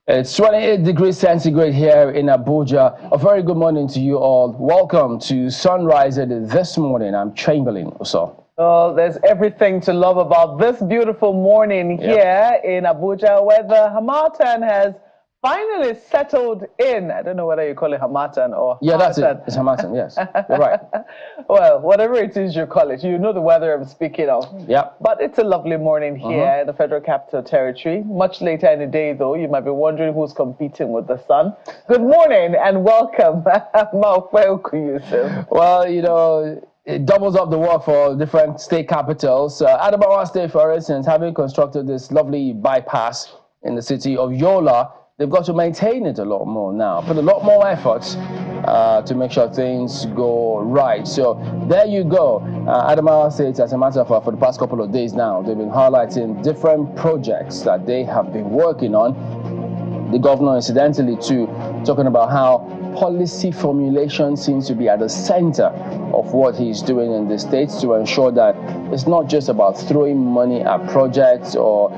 It's 28 degrees centigrade here in Abuja. A very good morning to you all. Welcome to Sunrise this morning. I'm Chamberlain. So, oh, there's everything to love about this beautiful morning here in Abuja, where the Hamatan has finally settled in. I don't know whether you call it Hamatan or yeah, that's it. It's Hamatan, yes. You're right. Well, whatever it is you call it, you know the weather I'm speaking of. Yeah. But it's a lovely morning here in the Federal Capital Territory. Much later in the day, though, you might be wondering who's competing with the sun. Good morning and welcome, Okereke-Onyuike. Well, you know, it doubles up the work for different state capitals. Adamawa State, for instance, having constructed this lovely bypass in the city of Yola, they've got to maintain it a lot more now, put a lot more efforts to make sure things go right. So there you go. Adamawa State, as a matter of fact, for the past couple of days now, they've been highlighting different projects that they have been working on. The governor, incidentally, too, talking about how policy formulation seems to be at the center of what he's doing in the states to ensure that it's not just about throwing money at projects or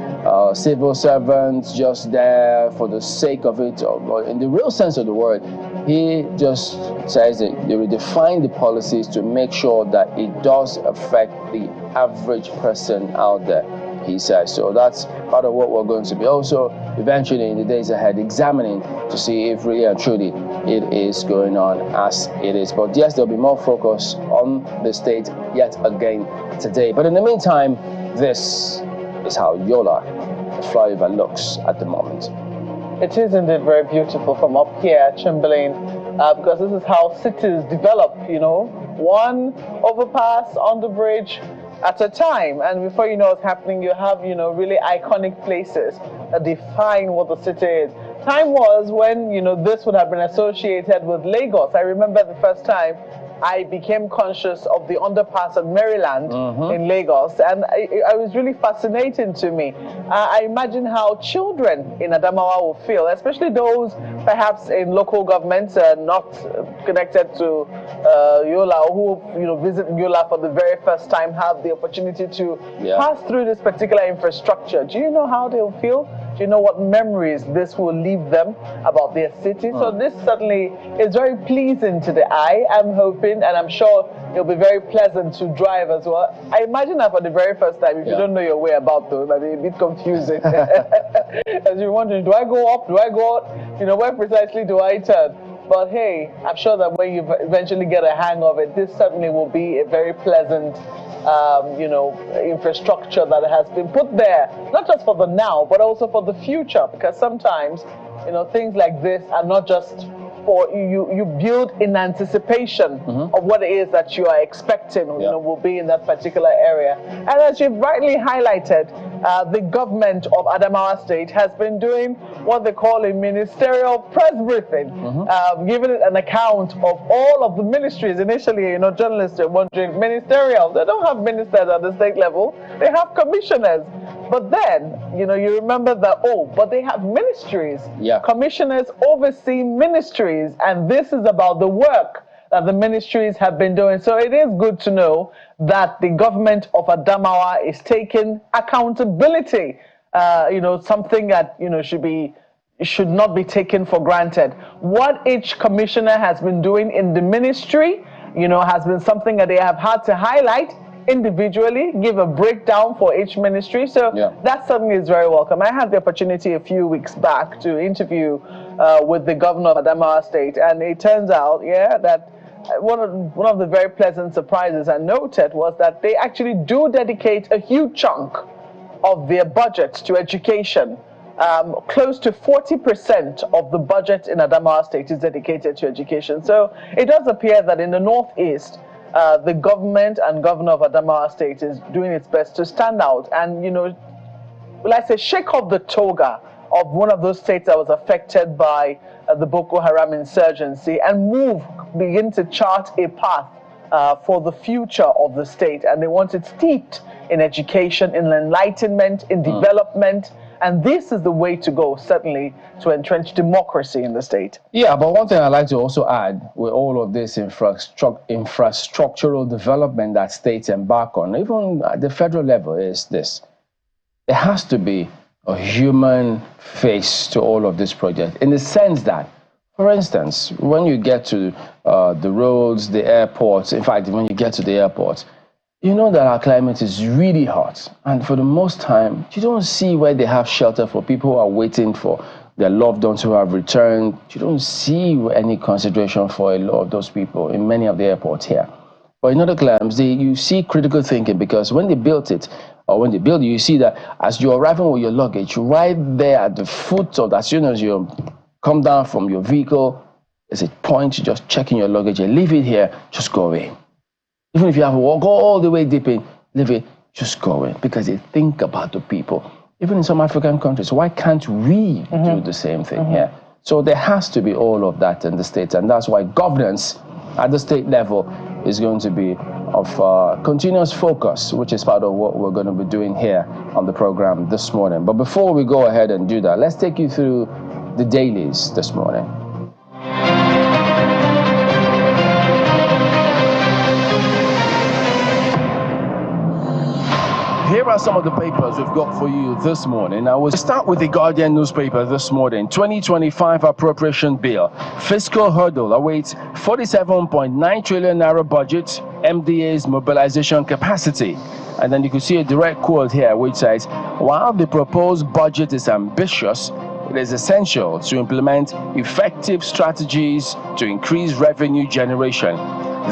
civil servants just there for the sake of it, or in the real sense of the word. He just says that they will define the policies to make sure that it does affect the average person out there, he says. So that's part of what we're going to be also eventually in the days ahead examining to see if really and truly it is going on as it is. But yes, there'll be more focus on the state yet again today. But in the meantime, this is how Yola, the flyover, looks at the moment. It is indeed very beautiful from up here, Chamberlain, because this is how cities develop, you know, one overpass on the bridge at a time. And before you know what's happening, you have, you know, really iconic places that define what the city is. Time was when, you know, this would have been associated with Lagos. I remember the first time I became conscious of the underpass at Maryland in Lagos, and it was really fascinating to me. I imagine how children in Adamawa will feel, especially those perhaps in local governments not connected to Yola, or who, you know, visit Yola for the very first time, have the opportunity to pass through this particular infrastructure. Do you know how they'll feel? Do you know what memories this will leave them about their city? So this certainly is very pleasing to the eye. I'm hoping, and I'm sure it'll be very pleasant to drive as well. I imagine that for the very first time, if you don't know your way about, though, it might be a bit confusing. As you're wondering, do I go up? Do I go out? You know, where precisely do I turn? But hey, I'm sure that when you eventually get a hang of it, this certainly will be a very pleasant you know, infrastructure that has been put there, not just for the now, but also for the future, because sometimes, you know, things like this are not just for you build in anticipation of what it is that you are expecting, you know, will be in that particular area. And as you've rightly highlighted, the government of Adamawa State has been doing what they call a ministerial press briefing, giving it an account of all of the ministries. Initially, you know, journalists are wondering, ministerial, they don't have ministers at the state level, they have commissioners. But then, you know, you remember that, oh, but they have ministries. Commissioners oversee ministries, and this is about the work that the ministries have been doing. So it is good to know that the government of Adamawa is taking accountability, you know, something that, you know, should not be taken for granted. What each commissioner has been doing in the ministry, you know, has been something that they have had to highlight individually, give a breakdown for each ministry. So that certainly is very welcome. I had the opportunity a few weeks back to interview with the governor of Adamawa State, and it turns out, that one of the very pleasant surprises I noted was that they actually do dedicate a huge chunk of their budget to education. Close to 40% of the budget in Adamawa State is dedicated to education. So it does appear that in the Northeast, the government and governor of Adamawa State is doing its best to stand out and, you know, will I say, shake off the toga of one of those states that was affected by the Boko Haram insurgency and begin to chart a path for the future of the state. And they want it steeped in education, in enlightenment, in development. And this is the way to go, certainly, to entrench democracy in the state. Yeah, but one thing I'd like to also add with all of this infrastructural development that states embark on, even at the federal level, is this. There has to be a human face to all of this project, in the sense that, for instance, when you get to the roads, the airports, in fact, when you get to the airports, you know that our climate is really hot. And for the most time, you don't see where they have shelter for people who are waiting for their loved ones who have returned. You don't see any consideration for a lot of those people in many of the airports here. But in other climes, you see critical thinking, because when they built it, or when they build it, you see that as you're arriving with your luggage, right there at the foot of, as soon as you come down from your vehicle, there's a point, you just check in your luggage and leave it here, just go away. Even if you have to walk all the way deep in, leave it, just go away, because they think about the people. Even in some African countries, why can't we do the same thing here? So there has to be all of that in the States, and that's why governance at the state level is going to be of continuous focus, which is part of what we're going to be doing here on the program this morning. But before we go ahead and do that, let's take you through the dailies this morning. Here are some of the papers we've got for you this morning. I will start with the Guardian newspaper this morning. 2025 appropriation bill. Fiscal hurdle awaits 47.9 trillion naira budget, MDA's mobilization capacity. And then you can see a direct quote here which says, while the proposed budget is ambitious, it is essential to implement effective strategies to increase revenue generation.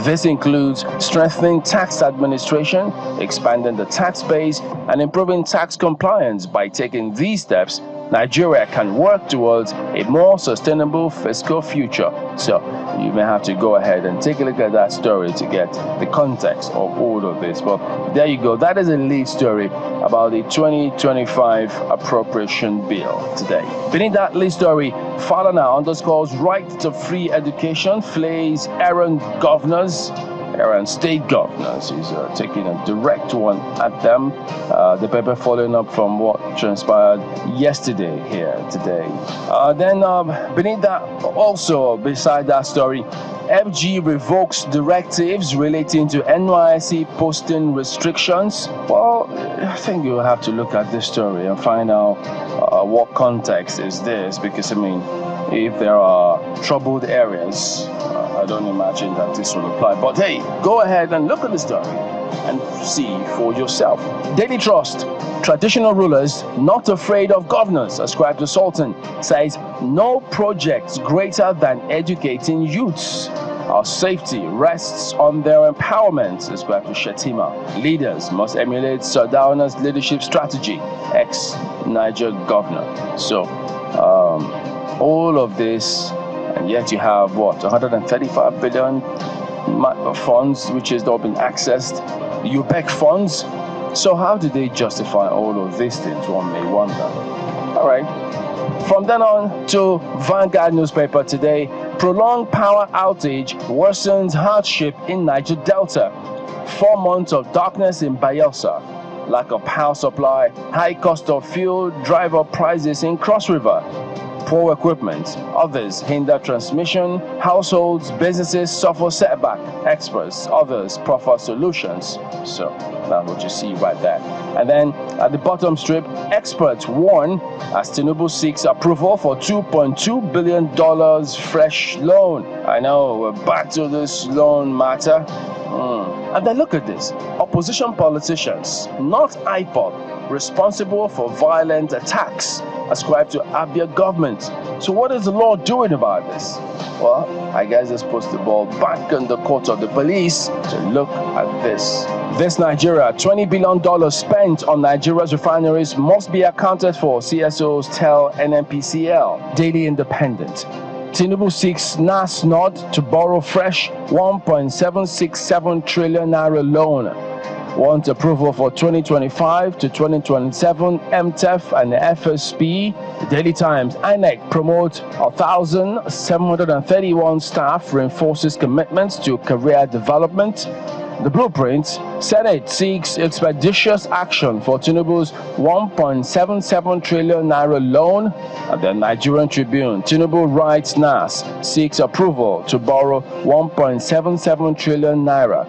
This includes strengthening tax administration, expanding the tax base, and improving tax compliance. By taking these steps, Nigeria can work towards a more sustainable fiscal future. So you may have to go ahead and take a look at that story to get the context of all of this. But there you go. That is a lead story about the 2025 appropriation bill today. Beneath that lead story, Falana underscores right to free education, flays errant governors. Errant state governors. He's taking a direct one at them. The paper following up from what transpired yesterday here today. Then beneath that, also beside that story, FG revokes directives relating to NYSC posting restrictions. Well, I think you'll have to look at this story and find out what context is this, because I mean, if there are troubled areas, I don't imagine that this will apply. But hey, go ahead and look at the story and see for yourself. Daily Trust, traditional rulers not afraid of governors, ascribed to Sultan, says no project greater than educating youths. Our safety rests on their empowerment, ascribed to Shetima. Leaders must emulate Sardauna's leadership strategy, ex-Niger governor. So, all of this, and yet you have what, 135 billion funds which has not been accessed, UPEC funds. So how do they justify all of these things, one may wonder. All right, from then on to Vanguard newspaper today. Prolonged power outage worsens hardship in Niger Delta. 4 months of darkness in Bayelsa. Lack of power supply, high cost of fuel drive up prices in Cross River. Poor equipment, others hinder transmission, households, businesses suffer setback, experts, others proffer solutions. So that's what you see right there. And then at the bottom strip, experts warn as Tinubu seeks approval for $2.2 billion fresh loan. I know, we're back to this loan matter. And then look at this, opposition politicians, not IPOB, responsible for violent attacks ascribed to Abia government. So what is the law doing about this? Well, I guess it's puts the ball back in the court of the police to look at this. This Nigeria, $20 billion spent on Nigeria's refineries must be accounted for, CSOs tell NNPCL. Daily Independent. Tinubu seeks NAS nod to borrow fresh 1.767 trillion naira loan. Want approval for 2025 to 2027 MTEF and FSP. The Daily Times, INEC promotes 1,731 staff, reinforces commitments to career development. The Blueprint, Senate seeks expeditious action for Tinubu's 1.77 trillion naira loan. At the Nigerian Tribune, Tinubu writes NAS seeks approval to borrow 1.77 trillion naira.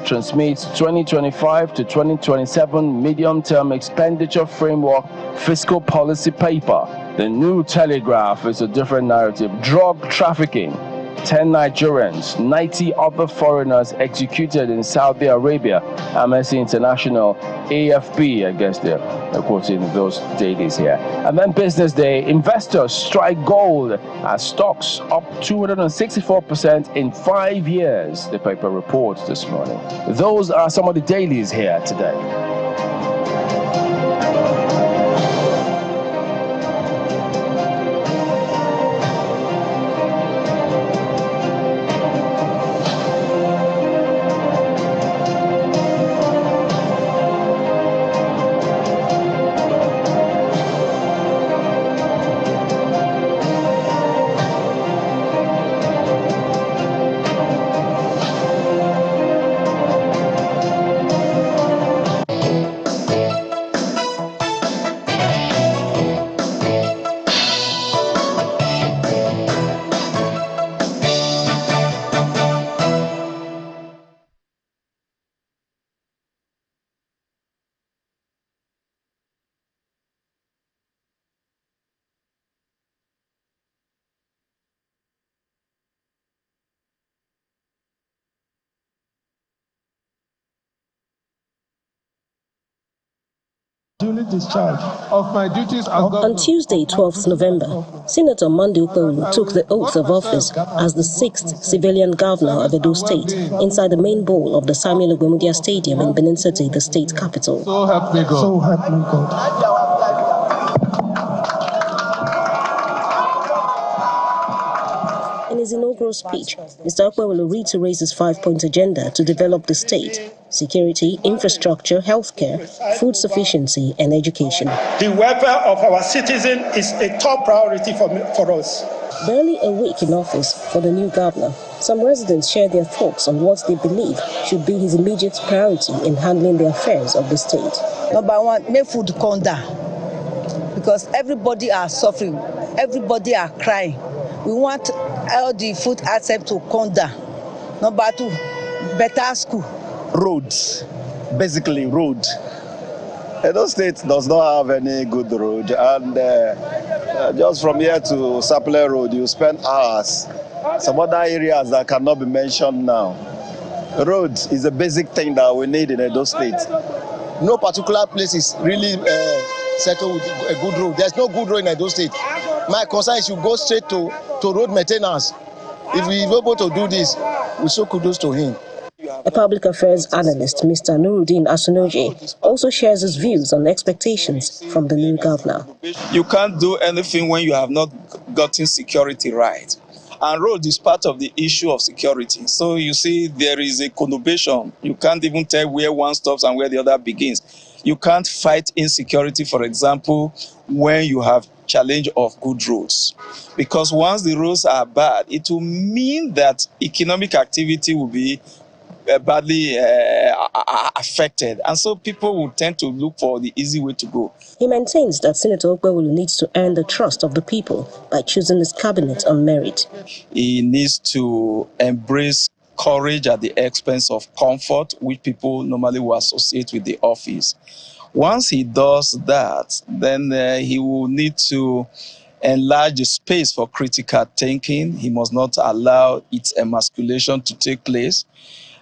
transmits 2025 to 2027 medium-term expenditure framework fiscal policy paper. The New Telegraph is a different narrative. Drug trafficking. 10 Nigerians, 90 other foreigners executed in Saudi Arabia. Amnesty International, AFP, I guess they're quoting those dailies here. And then Business Day, investors strike gold as stocks up 264% in 5 years, the paper reports this morning. Those are some of the dailies here today. Duly discharged of my duties as governor. On Tuesday, 12th November, Senator Ndi Okereke took the oath of office as the 6th civilian governor of Edo State inside the main bowl of the Samuel Ogbemudia Stadium in Benin City, the state capital. So help me God. So help me God. In his inaugural speech, Mr. Okereke reiterates his 5-point agenda to develop the state: security, infrastructure, healthcare, food sufficiency, and education. The welfare of our citizens is a top priority for us. Barely a week in office for the new governor, some residents share their thoughts on what they believe should be his immediate priority in handling the affairs of the state. Number one, make food come down, because everybody are suffering, everybody are crying. We want all the food items to come down. Number two, better school. Roads, basically road. Edo State does not have any good road, and just from here to Sapele Road, you spend hours. Some other areas that cannot be mentioned now. Road is a basic thing that we need in Edo State. No particular place is really settled with a good road. There's no good road in Edo State. My concern is you go straight to road maintenance. If we're able to do this, we show kudos to him. A public affairs analyst, Mr. Nuruddin Asunoje, also shares his views on expectations from the new governor. You can't do anything when you have not gotten security right. And road is part of the issue of security. So you see, there is a conurbation. You can't even tell where one stops and where the other begins. You can't fight insecurity, for example, when you have challenge of good roads. Because once the roads are bad, it will mean that economic activity will be badly affected. And so people will tend to look for the easy way to go. He maintains that Senator Okereke needs to earn the trust of the people by choosing his cabinet on merit. He needs to embrace courage at the expense of comfort, which people normally will associate with the office. Once he does that, then he will need to enlarge the space for critical thinking. He must not allow its emasculation to take place,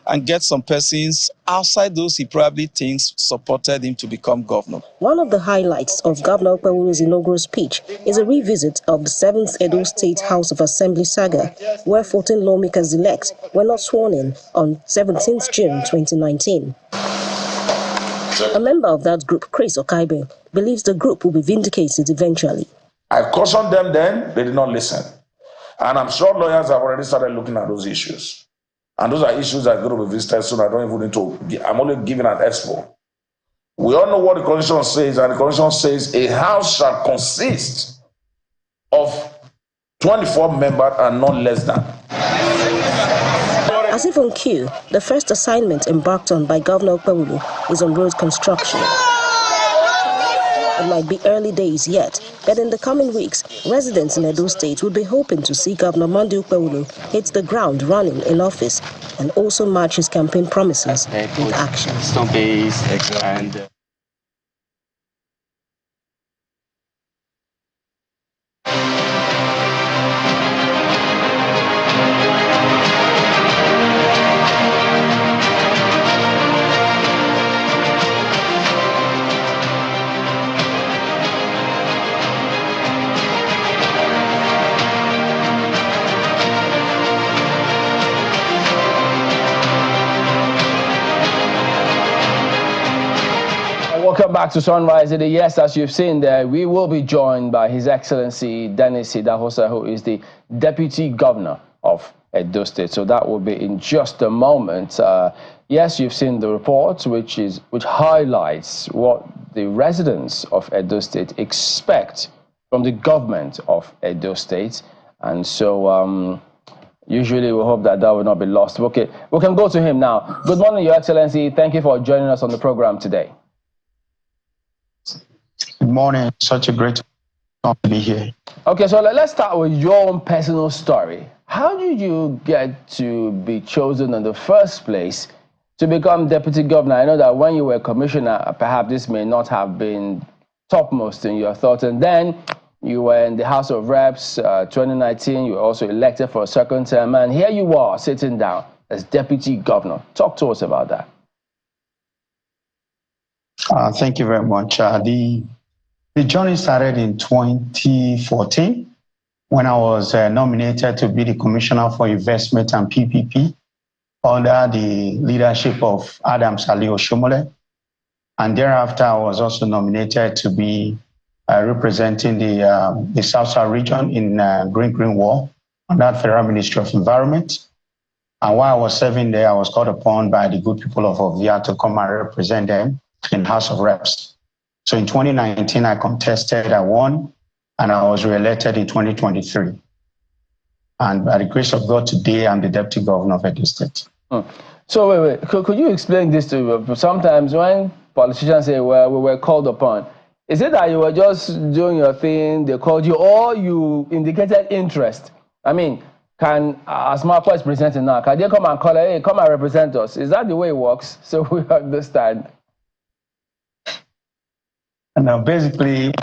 and get some persons outside those he probably thinks supported him to become governor. One of the highlights of Governor Okereke's inaugural speech is a revisit of the 7th Edo State House of Assembly saga, where 14 lawmakers-elect were not sworn in on 17th June 2019. A member of that group, Chris Okaibe, believes the group will be vindicated eventually. I cautioned them then, they did not listen. And I'm sure lawyers have already started looking at those issues. And those are issues that are going to be visited soon. I don't even need to, I'm only giving an expo. We all know what the Constitution says, and the Constitution says a house shall consist of 24 members and not less than. As if on cue, the first assignment embarked on by Governor Okereke is on road construction. A It might be early days yet, but in the coming weeks, residents in Edo State will be hoping to see Governor Ndi Okereke hit the ground running in office and also match his campaign promises with action. Welcome back to Sunrise Today. Yes, as you've seen there, we will be joined by His Excellency Dennis Idahosa, who is the Deputy Governor of Edo State. So that will be in just a moment. Yes, you've seen the report, which highlights what the residents of Edo State expect from the government of Edo State, and so usually we hope that will not be lost. Okay, we can go to him now. Good morning, Your Excellency. Thank you for joining us on the program today. Good morning. Such a great honor to be here. Okay, so let's start with your own personal story. How did you get to be chosen in the first place to become deputy governor? I know that when you were commissioner, perhaps this may not have been topmost in your thoughts, and then you were in the House of Reps 2019. You were also elected for a second term, and here you are sitting down as deputy governor. Talk to us about that. Thank you very much. The journey started in 2014 when I was nominated to be the Commissioner for Investment and PPP under the leadership of Adams Ali Oshomole. And thereafter, I was also nominated to be representing the South region in Green Wall under the Federal Ministry of Environment. And while I was serving there, I was called upon by the good people of Ovia to come and represent them in House of Reps. So in 2019, I contested, I won, and I was re-elected in 2023. And by the grace of God, today I'm the Deputy Governor of Edo State. So wait, could you explain this to me? Sometimes when politicians say, well, we were called upon, is it that you were just doing your thing, they called you, or you indicated interest? I mean, as Marco is presenting now, can they come and call, hey, come and represent us? Is that the way it works? So we understand. And basically,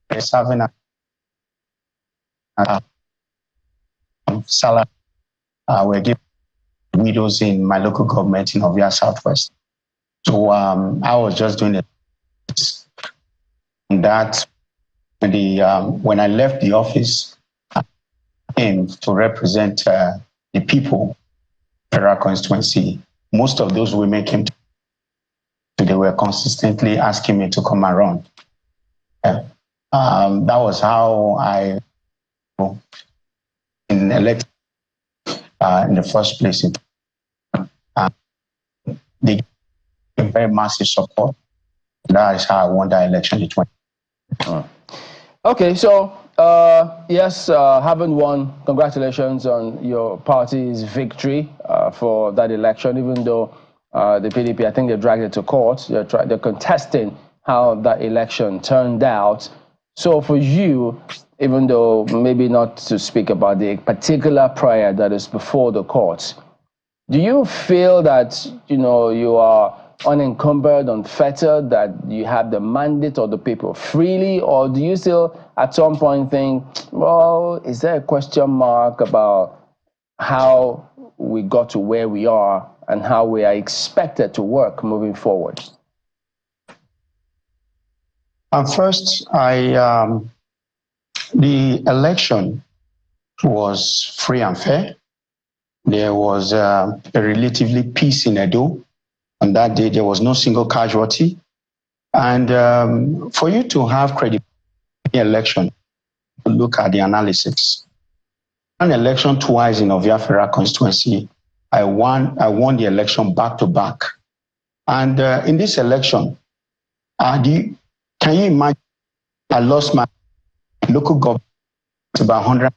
it's having a salary. We're giving widows in my local government in Ovia Southwest. So I was just doing it. And that when I left the office, I came to represent the people, federal constituency. Most of those women came to. They were consistently asking me to come around. That was how I elected in the first place. They gave very massive support. That is how I won that election in 2020. Okay, so yes, having won, congratulations on your party's victory for that election, even though the PDP, I think they dragged it to court. They're contesting how that election turned out. So for you, even though maybe not to speak about the particular prayer that is before the courts, do you feel that, you are unencumbered, unfettered, that you have the mandate of the people freely, or do you still at some point think, well, is there a question mark about how we got to where we are and how we are expected to work moving forward? First, the election was free and fair. There was a relatively peace in Edo. On that day, there was no single casualty. And for you to have credibility in the election, look at the analysis. An election twice in Ovia Federal constituency. I won the election back to back. And in this election, can you imagine? I lost my local government about 100.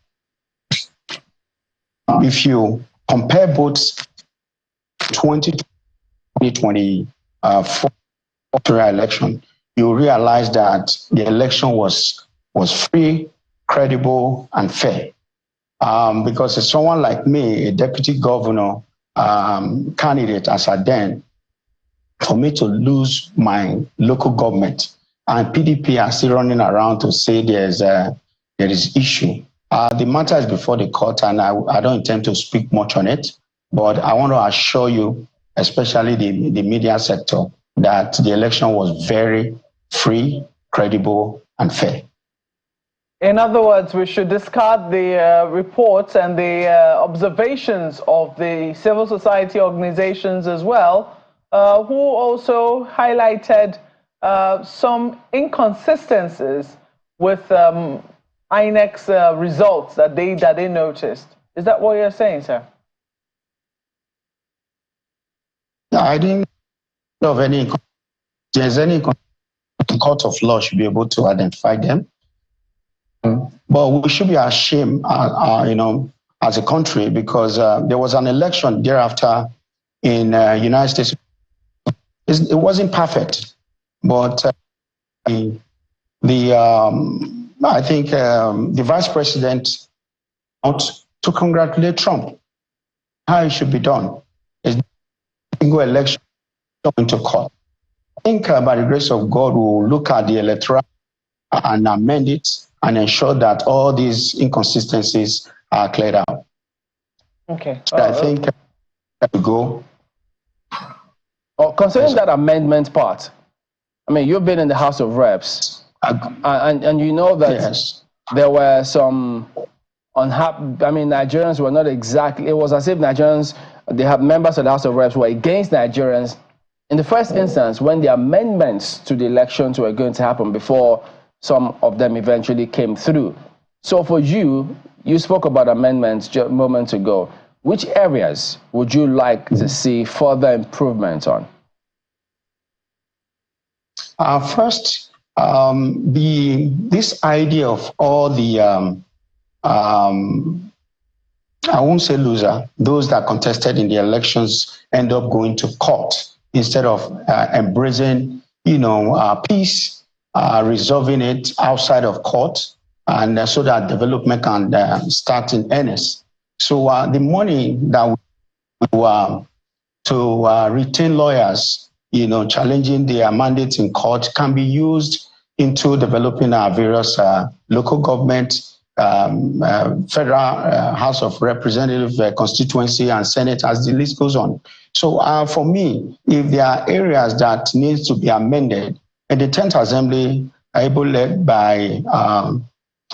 If you compare both 2024 election, you realize that the election was free, credible, and fair. Because it's someone like me, a deputy governor candidate as a then, for me to lose my local government and PDP are still running around to say there is issue. The matter is before the court, and I don't intend to speak much on it, but I want to assure you, especially the media sector, that the election was very free, credible, and fair. In other words, we should discard the reports and the observations of the civil society organizations as well, who also highlighted some inconsistencies with INEC's results that they noticed. Is that what you're saying, sir? I didn't know of any. There's any the court of law should be able to identify them. But we should be ashamed, as a country, because there was an election thereafter in United States. It wasn't perfect, but I think the vice president ought to congratulate Trump. How it should be done is single election into court. I think by the grace of God, we'll look at the electoral and amend it and ensure that all these inconsistencies are cleared out. Okay. So I think that we go. Concerning that amendment part, I mean, you've been in the House of Reps, and you know that yes, there were some unhappy. I mean, Nigerians were not exactly. It was as if Nigerians, they have members of the House of Reps were against Nigerians in the first instance when the amendments to the elections were going to happen before some of them eventually came through. So for you, you spoke about amendments just a moment ago. Which areas would you like to see further improvement on? First, this idea of all the, I won't say loser, those that contested in the elections end up going to court instead of embracing, peace, resolving it outside of court, and so that development can start in earnest. So the money that we to retain lawyers, challenging their mandates in court can be used into developing our various local government, federal House of Representatives, constituency, and Senate, as the list goes on. So for me, if there are areas that needs to be amended, and the 10th Assembly, able led by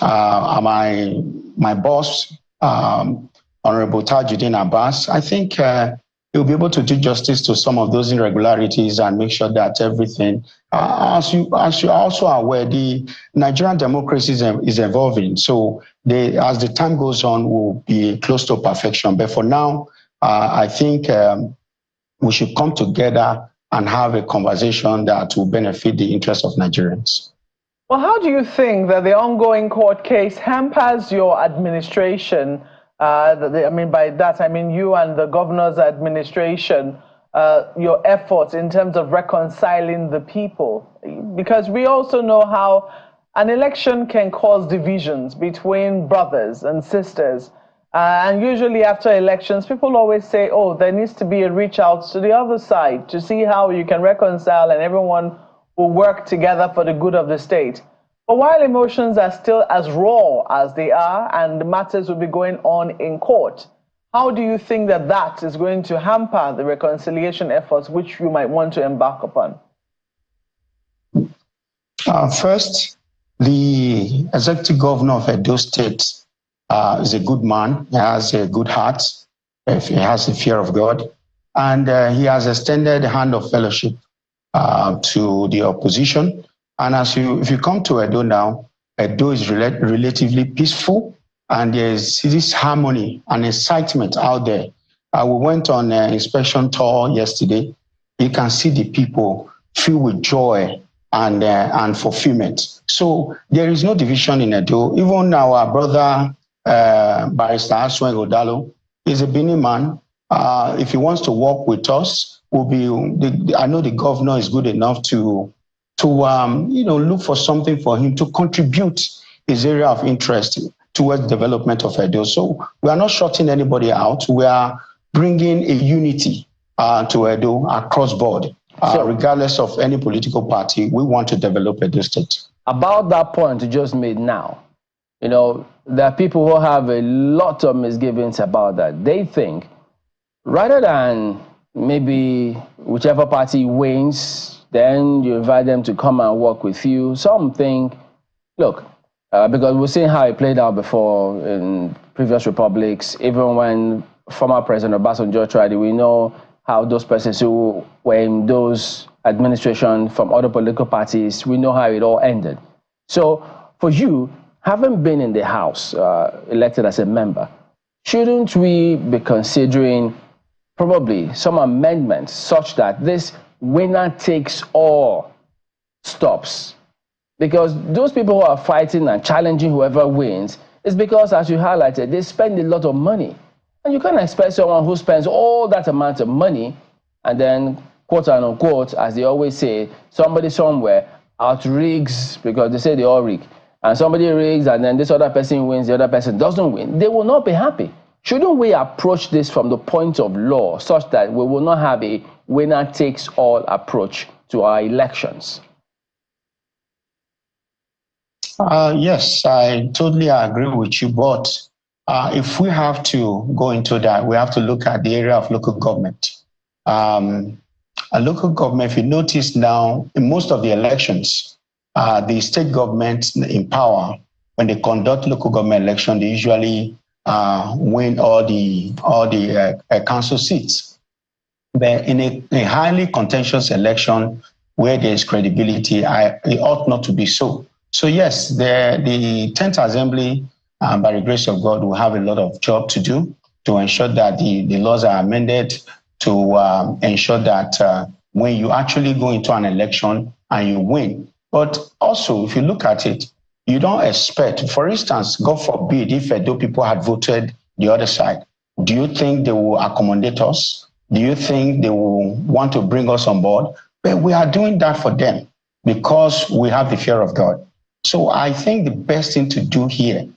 my boss, Honorable Tajuddin Abbas, I think he'll be able to do justice to some of those irregularities and make sure that everything, as you also are aware, the Nigerian democracy is evolving. So as the time goes on, we'll be close to perfection. But for now, I think we should come together and have a conversation that will benefit the interests of Nigerians. Well, how do you think that the ongoing court case hampers your administration? By that, I mean you and the governor's administration, your efforts in terms of reconciling the people. Because we also know how an election can cause divisions between brothers and sisters. And usually after elections, people always say, oh, there needs to be a reach out to the other side to see how you can reconcile and everyone will work together for the good of the state. But while emotions are still as raw as they are and the matters will be going on in court, how do you think that that is going to hamper the reconciliation efforts which you might want to embark upon? First, the executive governor of Edo State is a good man. He has a good heart. He has a fear of God. And he has extended a hand of fellowship to the opposition. And if you come to Edo now, Edo is relatively peaceful, and there's this harmony and excitement out there. We went on an inspection tour yesterday. You can see the people filled with joy and fulfillment. So there is no division in Edo. Even our brother, Barrister Aswen Odalo, is a Benin man. If he wants to work with us, I know the governor is good enough to look for something for him to contribute his area of interest towards development of Edo. So we are not shutting anybody out. We are bringing a unity to Edo across board. Regardless of any political party, we want to develop Edo State. About that point you just made now, there are people who have a lot of misgivings about that. They think rather than maybe whichever party wins, then you invite them to come and work with you. Some think, look, because we've seen how it played out before in previous republics, even when former President Obasanjo tried it, we know how those persons who were in those administration from other political parties, we know how it all ended. So for you, having been in the House, elected as a member, shouldn't we be considering probably some amendments such that this winner takes all stops? Because those people who are fighting and challenging whoever wins is because, as you highlighted, they spend a lot of money. And you can't expect someone who spends all that amount of money and then, quote unquote, as they always say, somebody somewhere outrigs, because they say they all rig, and somebody rigs and then this other person wins, the other person doesn't win. They will not be happy. Shouldn't we approach this from the point of law such that we will not have a winner-takes-all approach to our elections? Yes, I totally agree with you, but if we have to go into that, we have to look at the area of local government. A local government, if you notice now, in most of the elections, the state governments in power, when they conduct local government election, they usually win all the council seats. But in a highly contentious election where there is credibility, it ought not to be so. So yes, the 10th Assembly, by the grace of God, will have a lot of job to do to ensure that the laws are amended, to ensure that when you actually go into an election and you win. But also, if you look at it, you don't expect, for instance, God forbid, if Edo people had voted the other side, do you think they will accommodate us? Do you think they will want to bring us on board? But we are doing that for them because we have the fear of God. So I think the best thing to do here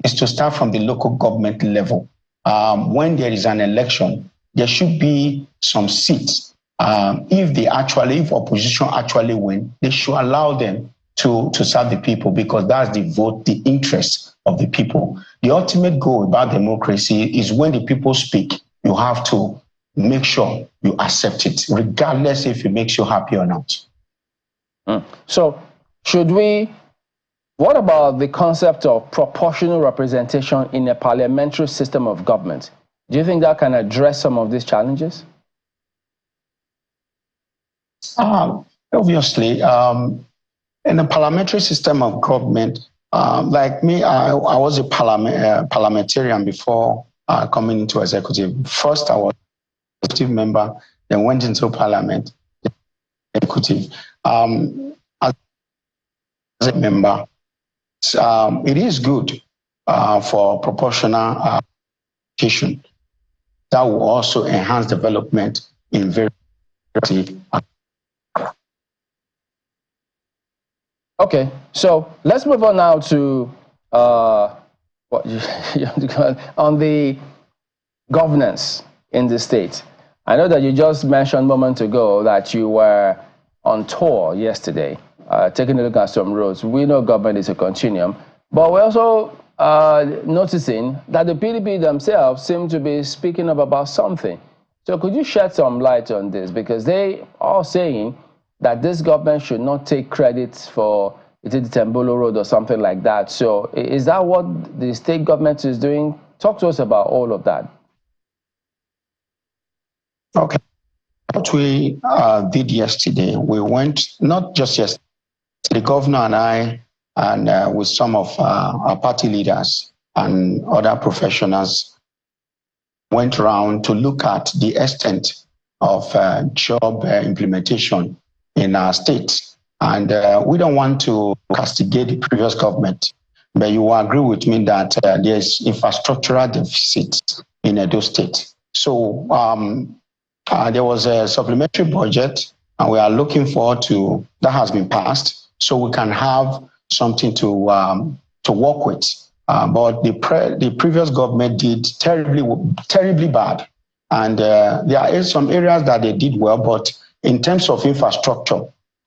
is to start from the local government level. When there is an election, there should be some seats. If opposition actually win, they should allow them to serve the people, because that's the vote, the interest of the people. The ultimate goal about democracy is when the people speak, you have to make sure you accept it, regardless if it makes you happy or not. So what about the concept of proportional representation in a parliamentary system of government? Do you think that can address some of these challenges? Obviously, in a parliamentary system of government, like me, I was a parliamentarian before coming into executive. First, I was an executive member, then went into parliament, executive. As a member, it is good for proportional representation. That will also enhance development in various. Okay, so let's move on now to on the governance in the state. I know that you just mentioned a moment ago that you were on tour yesterday, taking a look at some roads. We know government is a continuum, but we're also noticing that the PDP themselves seem to be speaking up about something. So could you shed some light on this? Because they are saying that this government should not take credit for the Tembolo Road or something like that. So is that what the state government is doing? Talk to us about all of that. Okay. What we did yesterday, we went, not just yesterday, the governor and I, and with some of our party leaders and other professionals, went around to look at the extent of job implementation in our state. And we don't want to castigate the previous government, but you will agree with me that there's infrastructural deficit in Edo State. So there was a supplementary budget and we are looking forward to that has been passed, so we can have something to work with. But the previous government did terribly bad, and there are some areas that they did well, but in terms of infrastructure,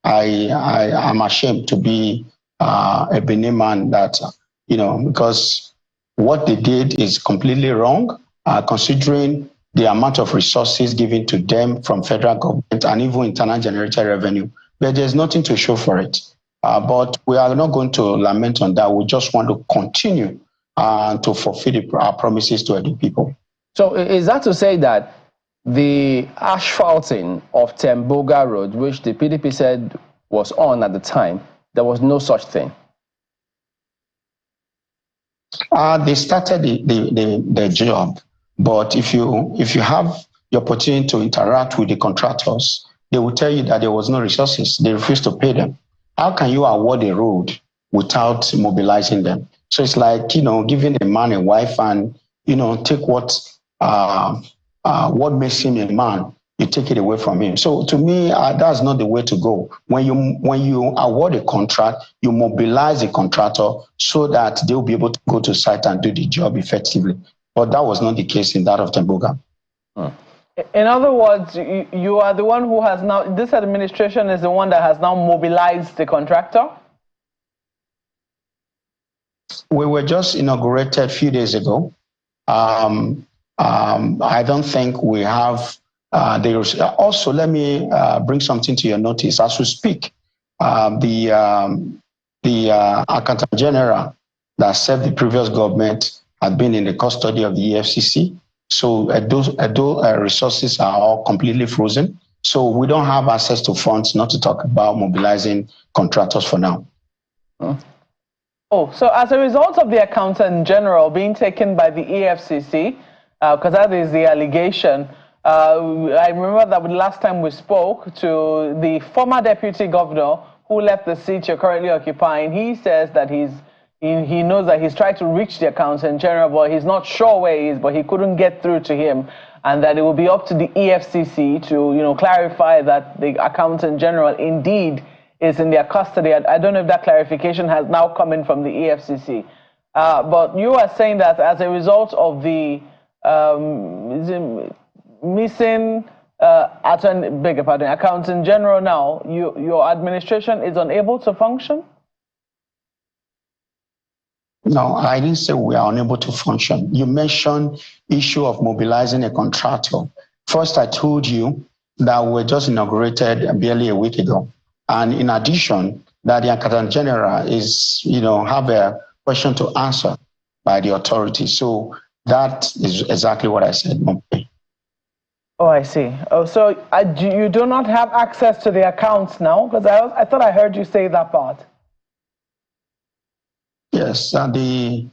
I am ashamed to be a Benin man that, because what they did is completely wrong, considering the amount of resources given to them from federal government and even internal generated revenue, but there's nothing to show for it. But we are not going to lament on that. We just want to continue to fulfill our promises to the people. So is that to say that the asphalting of Temboga Road, which the PDP said was on at the time, there was no such thing? They started the job, but if you have the opportunity to interact with the contractors, they will tell you that there was no resources. They refused to pay them. How can you award a road without mobilizing them? So it's like, giving a man a wife and, take what makes him a man, you take it away from him. So to me, that's not the way to go. When you award a contract, you mobilize the contractor so that they'll be able to go to site and do the job effectively. But that was not the case in that of Temboga. In other words, you are the one who has now, this administration is the one that has now mobilized the contractor? We were just inaugurated a few days ago. I don't think we have, also let me bring something to your notice. As we speak, the Accountant General that served the previous government had been in the custody of the EFCC. So those resources are all completely frozen. So we don't have access to funds, not to talk about mobilizing contractors for now. Oh, so as a result of the Accountant General being taken by the EFCC, because that is the allegation, I remember that the last time we spoke to the former deputy governor who left the seat you're currently occupying, he says that he knows that he's tried to reach the Accountant General, but he's not sure where he is, but he couldn't get through to him, and that it will be up to the EFCC to, clarify that the Accountant General indeed is in their custody. I don't know if that clarification has now come in from the EFCC. But you are saying that as a result of the missing Accountant General now, your administration is unable to function? No, I didn't say we are unable to function. You mentioned issue of mobilizing a contractor. First, I told you that we were just inaugurated barely a week ago. And in addition, that the Accountant General is, have a question to answer by the authorities. So that is exactly what I said. Oh, I see. Oh, so you do not have access to the accounts now? Because I thought I heard you say that part. Yes, the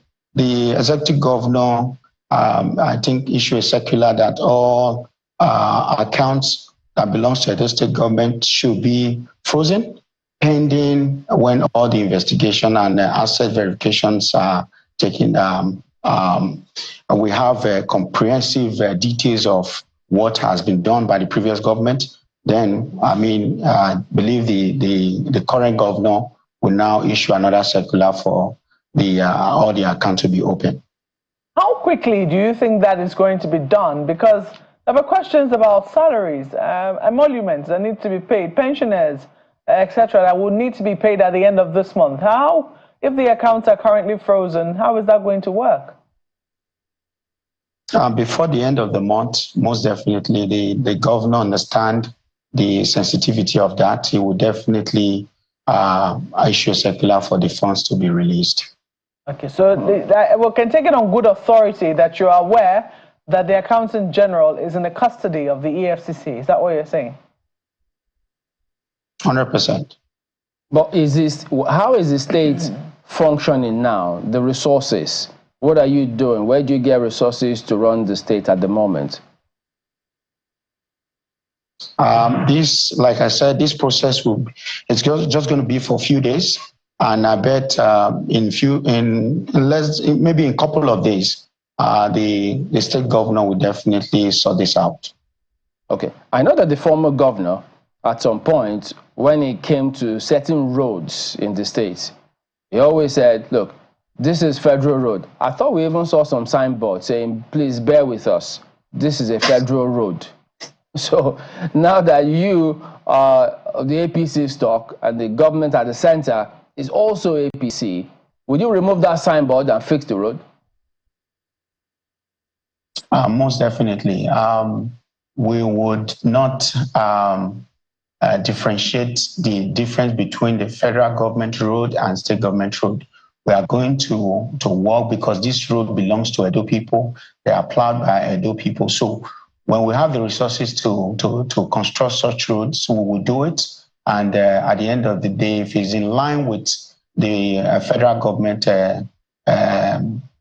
executive governor, I think, issued a circular that all accounts that belongs to the state government should be frozen, pending when all the investigation and asset verifications are taken. We have comprehensive details of what has been done by the previous government. Then, I believe the current governor will now issue another circular for all the accounts to be open. How quickly do you think that is going to be done? Because there were questions about salaries, emoluments that need to be paid, pensioners, etc., that will need to be paid at the end of this month. How, if the accounts are currently frozen, how is that going to work? Before the end of the month, most definitely, the governor understands the sensitivity of that. He will definitely issue a circular for the funds to be released. Okay, so we can take it on good authority that you are aware that the Accountant General is in the custody of the EFCC. Is that what you're saying? 100%. But how is the state functioning now? The resources, what are you doing? Where do you get resources to run the state at the moment? Like I said, this process it's just going to be for a few days, and I bet maybe in a couple of days, the state governor will definitely sort this out. Okay, I know that the former governor at some point when it came to certain roads in the state. He always said, look, this is federal road. I thought we even saw some signboards saying, please bear with us. This is a federal road. So now that you are the APC stock and the government at the center is also APC, would you remove that signboard and fix the road? Most definitely. We would not differentiate the difference between the federal government road and state government road. We are going to work because this road belongs to Edo people. They are plowed by Edo people. So when we have the resources to construct such roads, we will do it. And at the end of the day, if it's in line with the federal government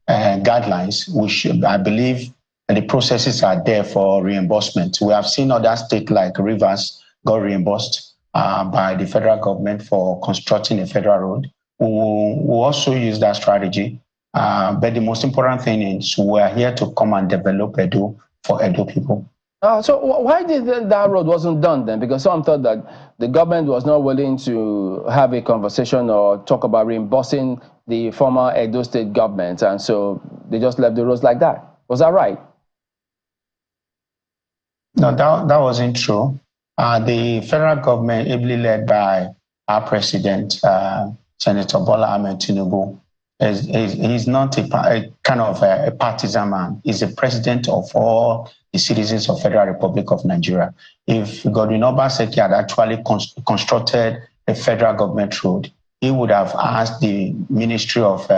guidelines, we should, I believe, the processes are there for reimbursement. We have seen other states like Rivers got reimbursed by the federal government for constructing a federal road. We'll also use that strategy. But the most important thing is we are here to come and develop Edo for Edo people. So why did that road wasn't done then? Because some thought that the government was not willing to have a conversation or talk about reimbursing the former Edo State government, and so they just left the roads like that. Was that right? No, that wasn't true. The federal government, ably led by our president, Senator Bola Ahmed Tinubu, he's not a kind of a partisan man. He's a president of all the citizens of Federal Republic of Nigeria. If Godwin Obaseki had actually constructed a federal government road, he would have asked the Ministry of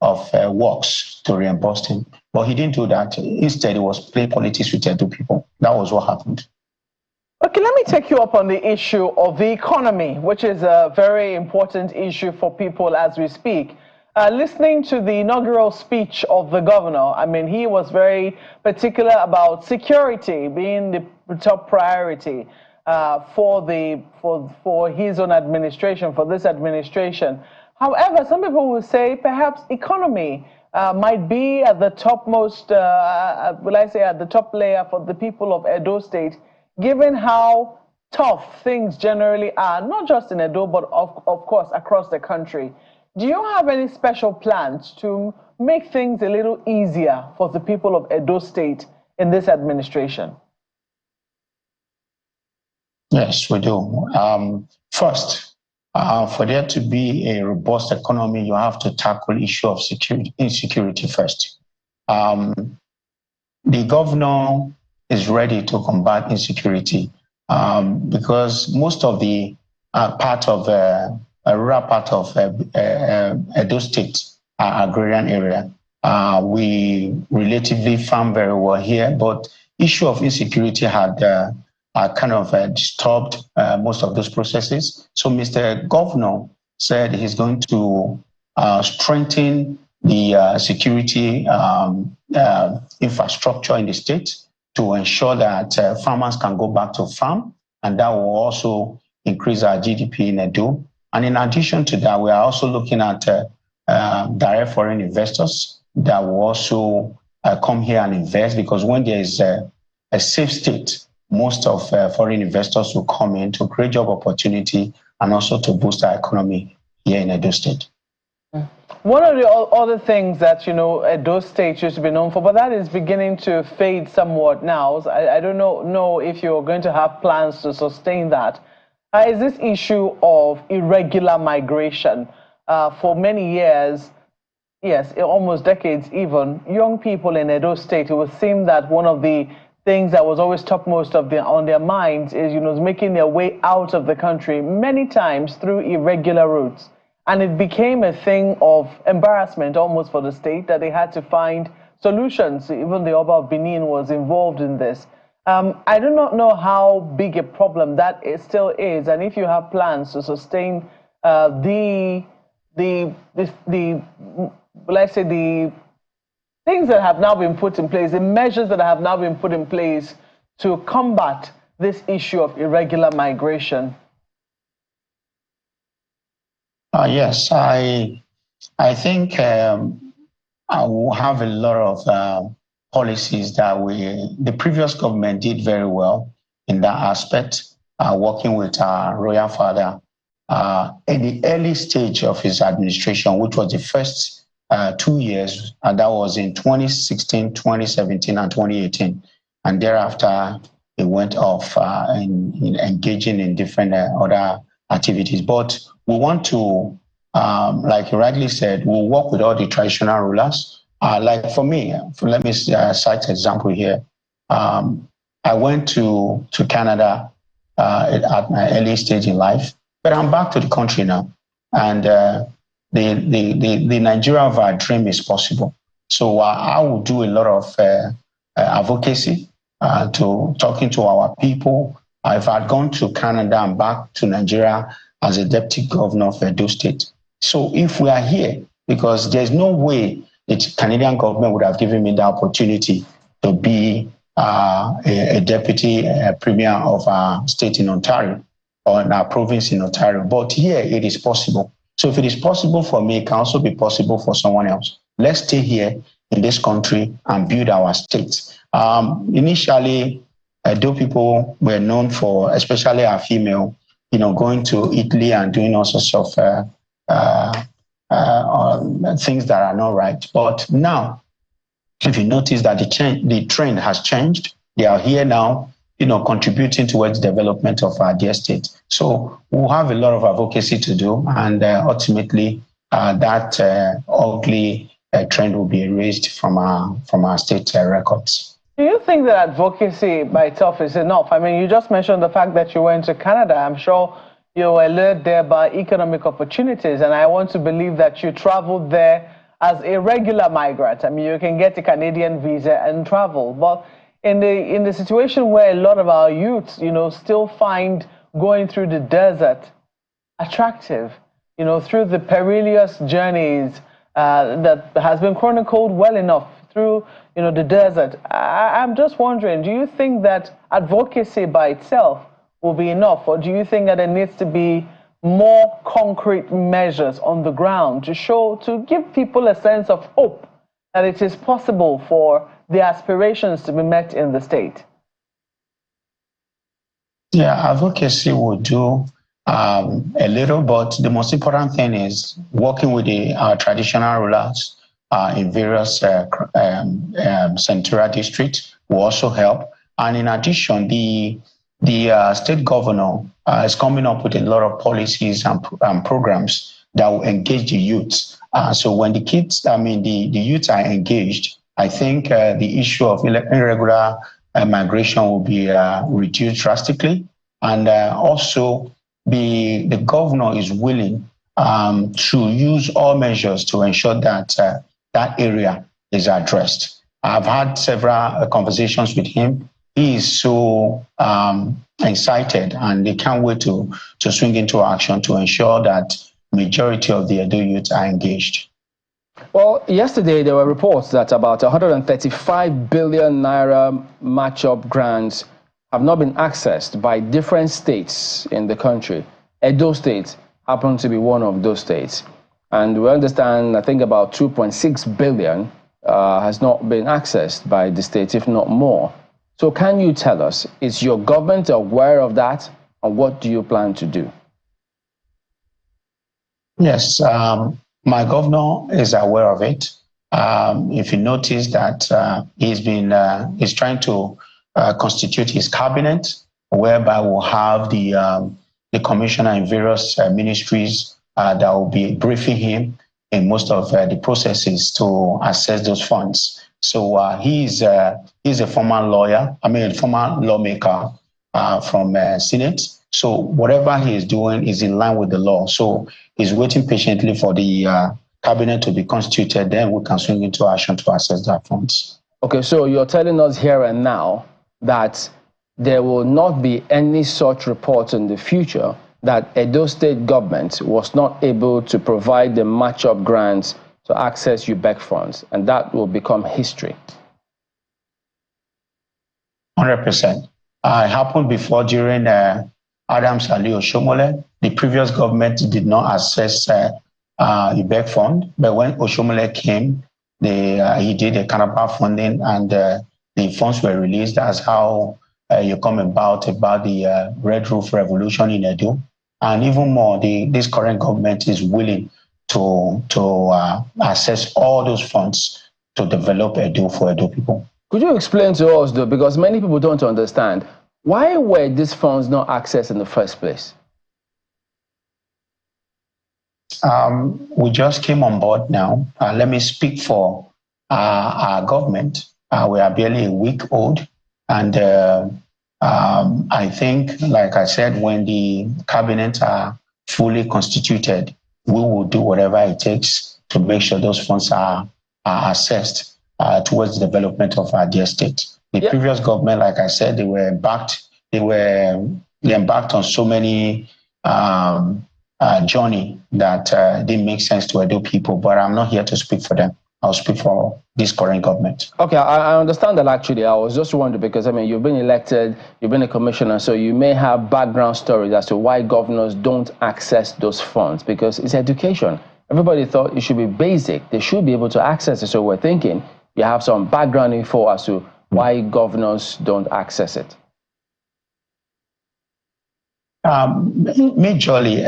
Works to reimburse him. But he didn't do that. Instead, he was playing politics with Edo people. That was what happened. Okay, let me take you up on the issue of the economy, which is a very important issue for people as we speak. Listening to the inaugural speech of the governor, I mean, he was very particular about security being the top priority for his own administration, for this administration. However, some people will say perhaps economy might be at the topmost, will I say, at the top layer for the people of Edo State, given how tough things generally are, not just in Edo, but of course across the country. Do you have any special plans to make things a little easier for the people of Edo State in this administration? Yes, we do. First, for there to be a robust economy, you have to tackle the issue of insecurity first. The governor is ready to combat insecurity because most of the part of a rural part of Edo State, agrarian area. We relatively farm very well here, but issue of insecurity had kind of disturbed most of those processes. So Mr. Governor said he's going to strengthen the security infrastructure in the state to ensure that farmers can go back to farm, and that will also increase our GDP in Edo. And in addition to that, we are also looking at direct foreign investors that will also come here and invest, because when there is a safe state, most of foreign investors will come in to create job opportunity and also to boost our economy here in Edo State. One of the other things that, Edo State used to be known for, but that is beginning to fade somewhat now. So I don't know if you're going to have plans to sustain that. Is this issue of irregular migration. For many years, yes, almost decades even, young people in Edo State, it would seem that one of the things that was always topmost on their minds is, making their way out of the country many times through irregular routes. And it became a thing of embarrassment almost for the state that they had to find solutions. Even the Oba of Benin was involved in this. I do not know how big a problem that still is, and if you have plans to sustain the things that have now been put in place, the measures that have now been put in place to combat this issue of irregular migration. Yes, I think I will have a lot of policies that the previous government did very well in that aspect. working with our royal father in the early stage of his administration, which was the first 2 years, and that was in 2016, 2017, and 2018. And thereafter, he went off in engaging in different other activities. But we want to, like you rightly said, we'll work with all the traditional rulers. Like for me, let me cite an example here. I went to Canada at my early stage in life, but I'm back to the country now. And the Nigeria of our dream is possible. So I will do a lot of advocacy to talking to our people. If I'd gone to Canada and back to Nigeria as a deputy governor of Edo State. So if we are here, because there's no way the Canadian government would have given me the opportunity to be a deputy premier of our state in Ontario or in our province in Ontario. But here it is possible. So if it is possible for me, it can also be possible for someone else. Let's stay here in this country and build our state. Initially, Edo people were known for, especially our female, going to Italy and doing all sorts of things that are not right. But now, if you notice that the trend has changed, they are here now, contributing towards the development of our dear state. So we'll have a lot of advocacy to do, and ultimately that ugly trend will be erased from our state records. Do you think that advocacy by itself is enough? I mean, you just mentioned the fact that you went to Canada. I'm sure you were lured there by economic opportunities, and I want to believe that you traveled there as a regular migrant. I mean, you can get a Canadian visa and travel. But in the situation where a lot of our youths, still find going through the desert attractive, through the perilous journeys that has been chronicled well enough through, the desert. I'm just wondering, do you think that advocacy by itself will be enough, or do you think that there needs to be more concrete measures on the ground to give people a sense of hope that it is possible for the aspirations to be met in the state? Yeah, advocacy will do a little, but the most important thing is working with our traditional rulers in various central districts will also help. And in addition, the state governor is coming up with a lot of policies and programs that will engage the youth. So when the youth are engaged, I think the issue of irregular migration will be reduced drastically. And also the governor is willing to use all measures to ensure that that area is addressed. I've had several conversations with him. He is so excited, and they can't wait to swing into action to ensure that majority of the Edo youth are engaged. Well, yesterday there were reports that about 135 billion naira match-up grants have not been accessed by different states in the country. Edo State happened to be one of those states. And we understand, I think about 2.6 billion has not been accessed by the state, if not more. So can you tell us, is your government aware of that, and what do you plan to do? Yes, my governor is aware of it. If you notice that he's trying to constitute his cabinet, whereby we'll have the commissioner in various ministries that will be briefing him in most of the processes to assess those funds. So he's a former lawyer, a former lawmaker from Senate. So whatever he is doing is in line with the law. So he's waiting patiently for the cabinet to be constituted, then we can swing into action to assess that funds. Okay, so you're telling us here and now that there will not be any such reports in the future that Edo State government was not able to provide the match-up grants to access UBEC funds, and that will become history. 100%. It happened before during Adams Ali Oshomole. The previous government did not access UBEC fund, but when Oshomole came, he did a Canapa funding, and the funds were released. That's how you come about the Red Roof Revolution in Edo, and even more, this current government is willing to access all those funds to develop Edo for Edo people. Could you explain to us, though, because many people don't understand, why were these funds not accessed in the first place? We just came on board now. Let me speak for our government. We are barely a week old. And I think, like I said, when the cabinets are fully constituted, we will do whatever it takes to make sure those funds are assessed towards the development of our dear state. The previous government, like I said, they embarked on so many journey that didn't make sense to Edo people, but I'm not here to speak for them. I'll speak for this current government. Okay, I understand that actually. I was just wondering because, I mean, you've been elected, you've been a commissioner, so you may have background stories as to why governors don't access those funds, because it's education. Everybody thought it should be basic. They should be able to access it. So we're thinking you have some background info as to why governors don't access it. Majorly,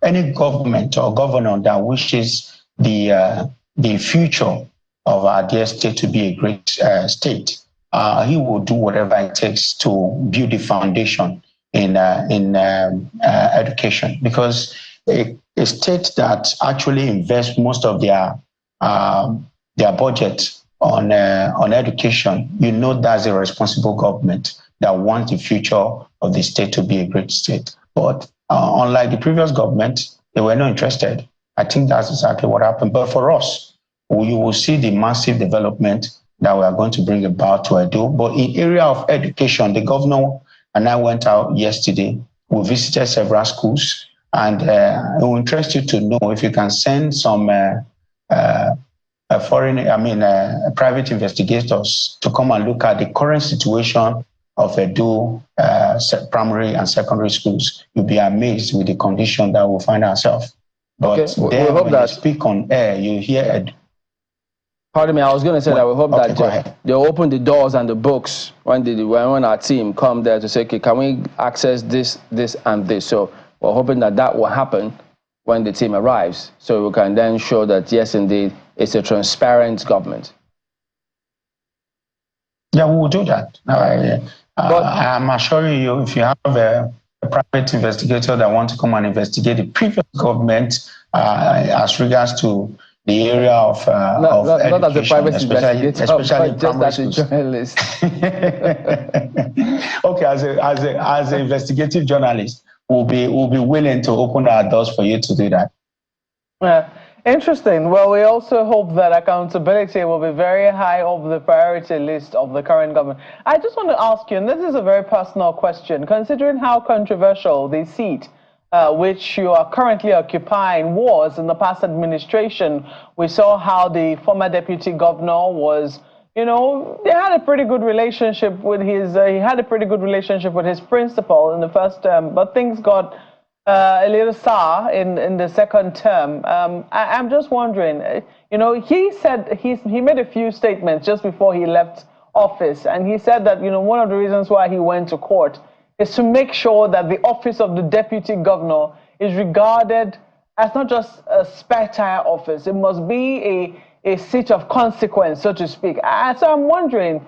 any government or governor that wishes the future of our dear state to be a great state, he will do whatever it takes to build the foundation in education, because a state that actually invests most of their budget on education, you know, that's a responsible government that wants the future of the state to be a great state. But unlike the previous government, they were not interested. I think that's exactly what happened. But for us, you will see the massive development that we are going to bring about to Edo. But in area of education, the governor and I went out yesterday. We visited several schools, and it will interest you to know if you can send some private investigators to come and look at the current situation of Edo primary and secondary schools. You'll be amazed with the condition that we'll find ourselves. But okay, then when you speak on air, you hear Pardon me, I was going to say that we hope that they open the doors and the books when our team come there to say, okay, can we access this, and this? So we're hoping that will happen when the team arrives, so we can then show that, yes, indeed, it's a transparent government. Yeah, we will do that. I'm assuring you, if you have a private investigator that want to come and investigate the previous government as regards to the area of education, not as a private investigator, especially just as a journalist. Okay, as an investigative journalist, we'll be willing to open our doors for you to do that. Yeah. Interesting. Well, we also hope that accountability will be very high on the priority list of the current government. I just want to ask you, and this is a very personal question, considering how controversial the seat which you are currently occupying was in the past administration. We saw how the former deputy governor was, you know, they had a pretty good relationship with his, he had a pretty good relationship with his principal in the first term, but things got a little sour in the second term. I'm just wondering, you know, he said he made a few statements just before he left office, and he said that, you know, one of the reasons why he went to court is to make sure that the office of the deputy governor is regarded as not just a spare tire office. It must be a seat of consequence, so to speak. So I'm wondering,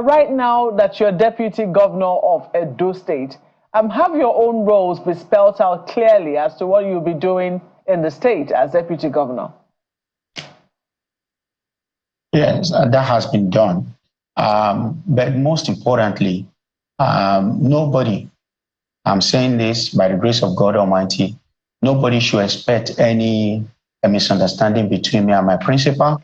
right now that you're deputy governor of Edo State, have your own roles be spelled out clearly as to what you'll be doing in the state as deputy governor? Yes, that has been done. But most importantly, nobody, I'm saying this by the grace of God Almighty, nobody should expect any misunderstanding between me and my principal,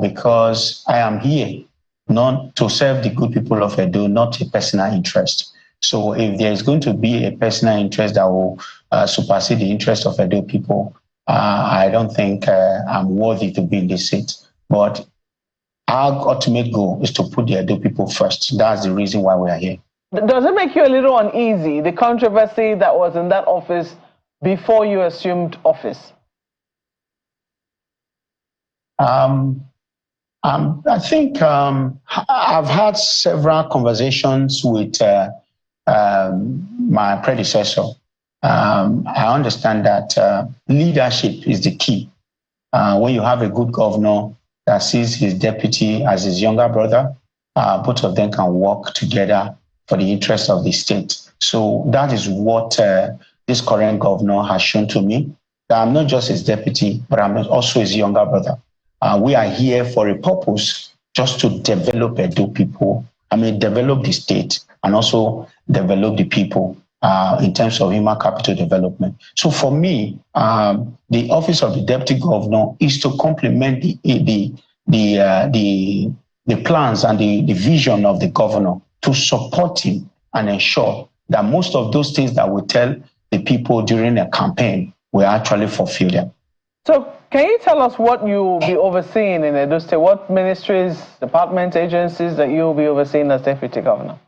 because I am here not to serve the good people of Edo, not a personal interest. So if there is going to be a personal interest that will supersede the interest of Edo people, I don't think I'm worthy to be in this seat. But our ultimate goal is to put the Edo people first. That's the reason why we are here. Does it make you a little uneasy, the controversy that was in that office before you assumed office? I think I've had several conversations with my predecessor. I understand that leadership is the key. When you have a good governor that sees his deputy as his younger brother, both of them can work together for the interest of the state. So that is what this current governor has shown to me, that I'm not just his deputy, but I'm also his younger brother. We are here for a purpose, just to develop Edo people, develop the state and also develop the people in terms of human capital development. So for me, the office of the deputy governor is to complement the plans and the vision of the governor, to support him and ensure that most of those things that we tell the people during a campaign, we actually fulfill them. So can you tell us what you'll be overseeing in Edo State? What ministries, departments, agencies that you'll be overseeing as deputy governor?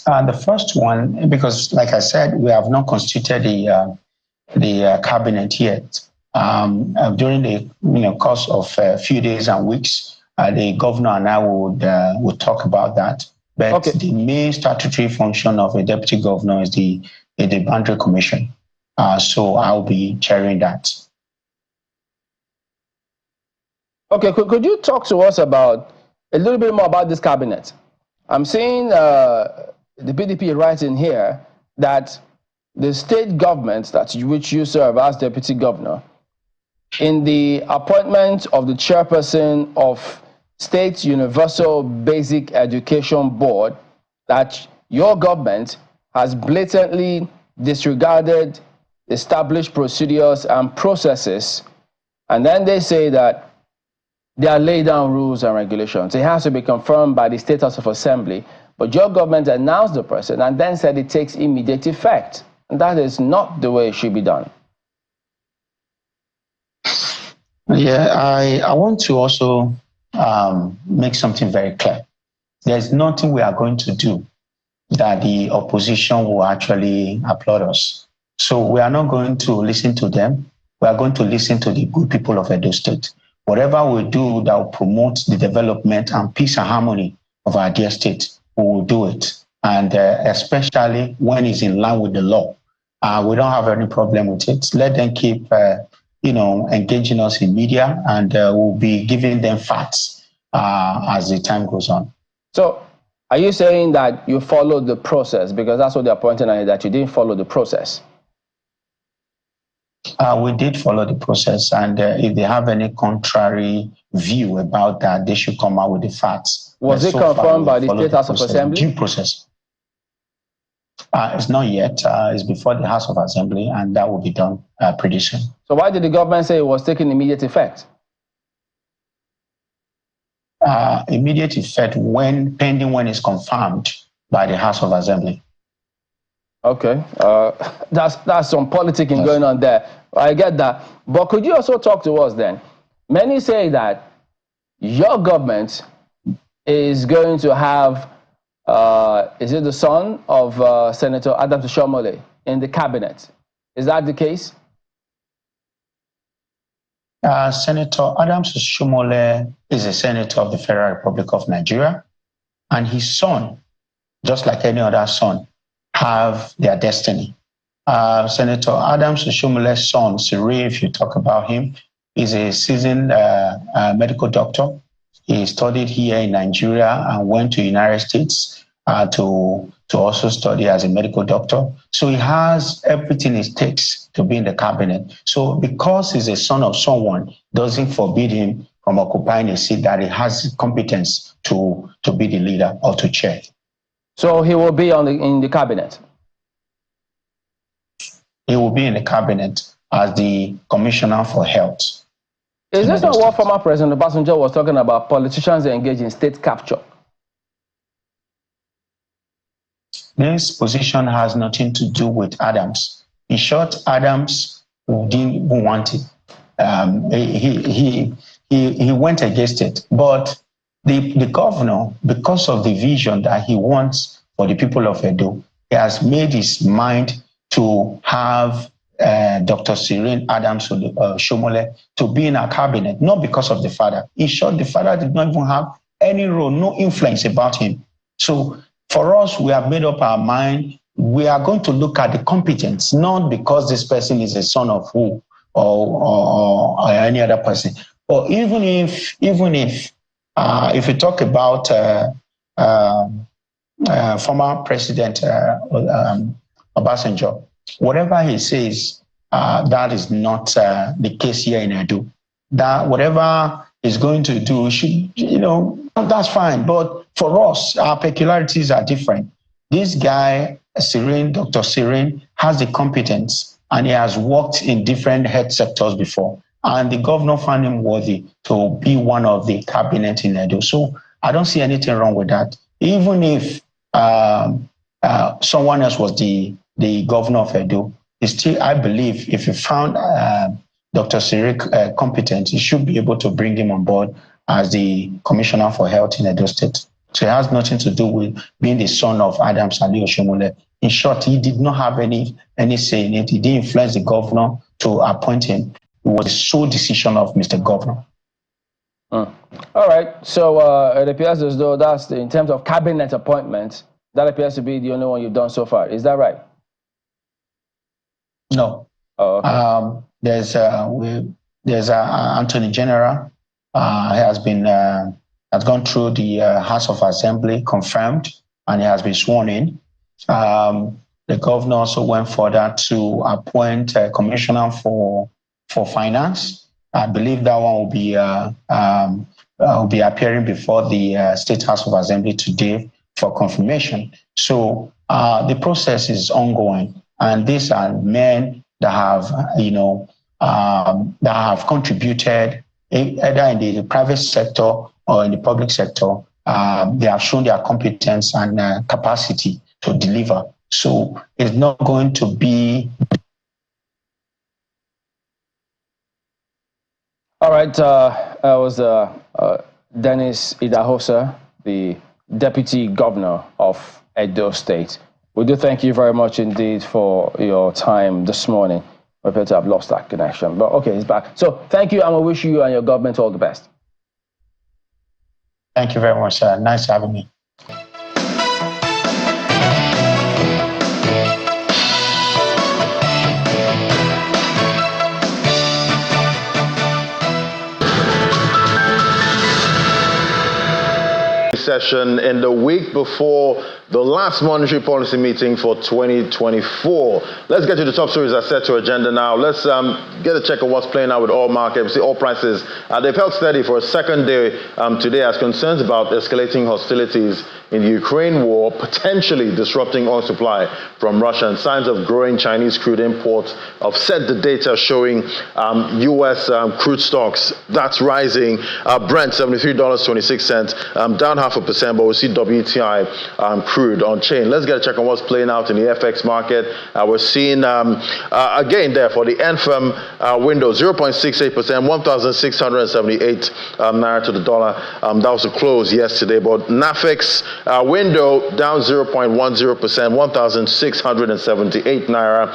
The first one, because like I said, we have not constituted the cabinet yet. During the course of a few days and weeks, the governor and I would talk about that. But okay, the main statutory function of a deputy governor is the boundary commission. So I'll be chairing that. Okay, could you talk to us about a little bit more about this cabinet? I'm seeing the PDP writing here that the state government which you serve as deputy governor, in the appointment of the chairperson of State Universal Basic Education Board, that your government has blatantly disregarded established procedures and processes, and then they say that they are laid down rules and regulations. It has to be confirmed by the State House of Assembly, but your government announced the precedent and then said it takes immediate effect. And that is not the way it should be done. Yeah, I want to also make something very clear. There's nothing we are going to do that the opposition will actually applaud us. So we are not going to listen to them. We are going to listen to the good people of Edo State. Whatever we do that will promote the development and peace and harmony of our dear state, we will do it. And especially when it's in line with the law. We don't have any problem with it. Let them keep engaging us in media, and we'll be giving them facts as the time goes on. So are you saying that you followed the process? Because that's what they're pointing at, that you didn't follow the process. We did follow the process, and if they have any contrary view about that, they should come out with the facts. Was it confirmed by the State House of Assembly? Due process. It's not yet. It's before the House of Assembly, and that will be done pretty soon. So why did the government say it was taking immediate effect? Immediate effect pending when it's confirmed by the House of Assembly. Okay, that's some politicking going on there. I get that. But could you also talk to us then? Many say that your government is going to have, is it the son of Senator Adams Oshiomhole in the cabinet? Is that the case? Senator Adams Oshiomhole is a senator of the Federal Republic of Nigeria, and his son, just like any other son, have their destiny. Senator Adams Oshiomole's son, Siri, if you talk about him, is a seasoned medical doctor. He studied here in Nigeria and went to the United States to also study as a medical doctor. So he has everything it takes to be in the cabinet. So because he's a son of someone, doesn't forbid him from occupying a seat that he has competence to be the leader or to chair. So he will be in the cabinet? He will be in the cabinet as the Commissioner for Health. Is this not what former President Obasanjo was talking about, politicians engaged in state capture? This position has nothing to do with Adams. In short, Adams didn't want it. He went against it. But the governor, because of the vision that he wants for the people of Edo, he has made his mind to have Dr. Cyril Adams Shomole to be in our cabinet, not because of the father. In short, the father did not even have any role, no influence about him. So for us, we have made up our mind. We are going to look at the competence, not because this person is a son of who or any other person. Or even if you talk about former President Obasanjo, whatever he says, that is not the case here in Edo. That whatever he's going to do, should, that's fine. But for us, our peculiarities are different. This guy, Dr. Cyril, has the competence, and he has worked in different health sectors before. And the governor found him worthy to be one of the cabinet in Edo. So I don't see anything wrong with that. Even if someone else was the governor of Edo, still, I believe if you found Dr. Cyril competent, you should be able to bring him on board as the Commissioner for Health in Edo State. So it has nothing to do with being the son of Adams Ali Oshomole. In short, he did not have any say in it. He didn't influence the governor to appoint him. It was the sole decision of Mr. Governor. All right. So it appears as though that's in terms of cabinet appointments, that appears to be the only one you've done so far. Is that right? No. Oh, okay. There's Anthony General. Has gone through the House of Assembly, confirmed, and he has been sworn in. The governor also went further to appoint a commissioner for finance. I believe that one will be appearing before the State House of Assembly today for confirmation. So the process is ongoing, and these are men that have, that have contributed either in the private sector or in the public sector. They have shown their competence and capacity to deliver. So it's not going to be. All right. That was Dennis Idahosa, the Deputy Governor of Edo State. We do thank you very much indeed for your time this morning. We appear to have lost that connection, but okay, he's back. So thank you, and we wish you and your government all the best. Thank you very much. Nice having me. Session in the week before the last monetary policy meeting for 2024. Let's get to the top stories that set to agenda now. Let's get a check of what's playing out with oil markets. See, oil prices, they've held steady for a second day today as concerns about escalating hostilities in the Ukraine war potentially disrupting oil supply from Russia, and signs of growing Chinese crude imports offset the data showing U.S. crude stocks. That's rising. Brent, $73.26, down 0.5%, but we'll see WTI crude on chain. Let's get a check on what's playing out in the FX market. We're seeing again there for the NFM window, 0.68%, 1,678 naira to the dollar. That was the close yesterday, but NAFEX window down 0.10%, 1,678 naira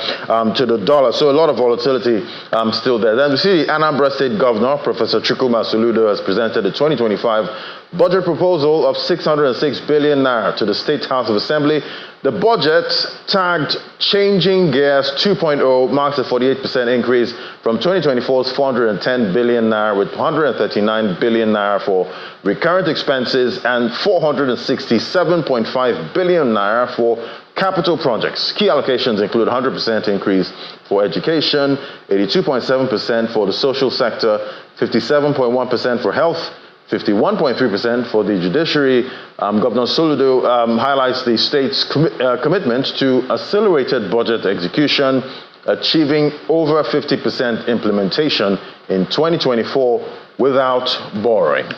to the dollar. So a lot of volatility still there. Then we see the Anambra State Governor, Professor Chukwuma Soludo, has presented the 2025 budget proposal of 606 billion naira to the State House of Assembly. The budget, tagged Changing Gears 2.0, marks a 48% increase from 2024's 410 billion naira, with 139 billion naira for recurrent expenses and 467.5 billion naira for capital projects. Key allocations include 100% increase for education, 82.7% for the social sector, 57.1% for health, 51.3% for the judiciary. Governor Soludo highlights the state's commitment to accelerated budget execution, achieving over 50% implementation in 2024 without borrowing.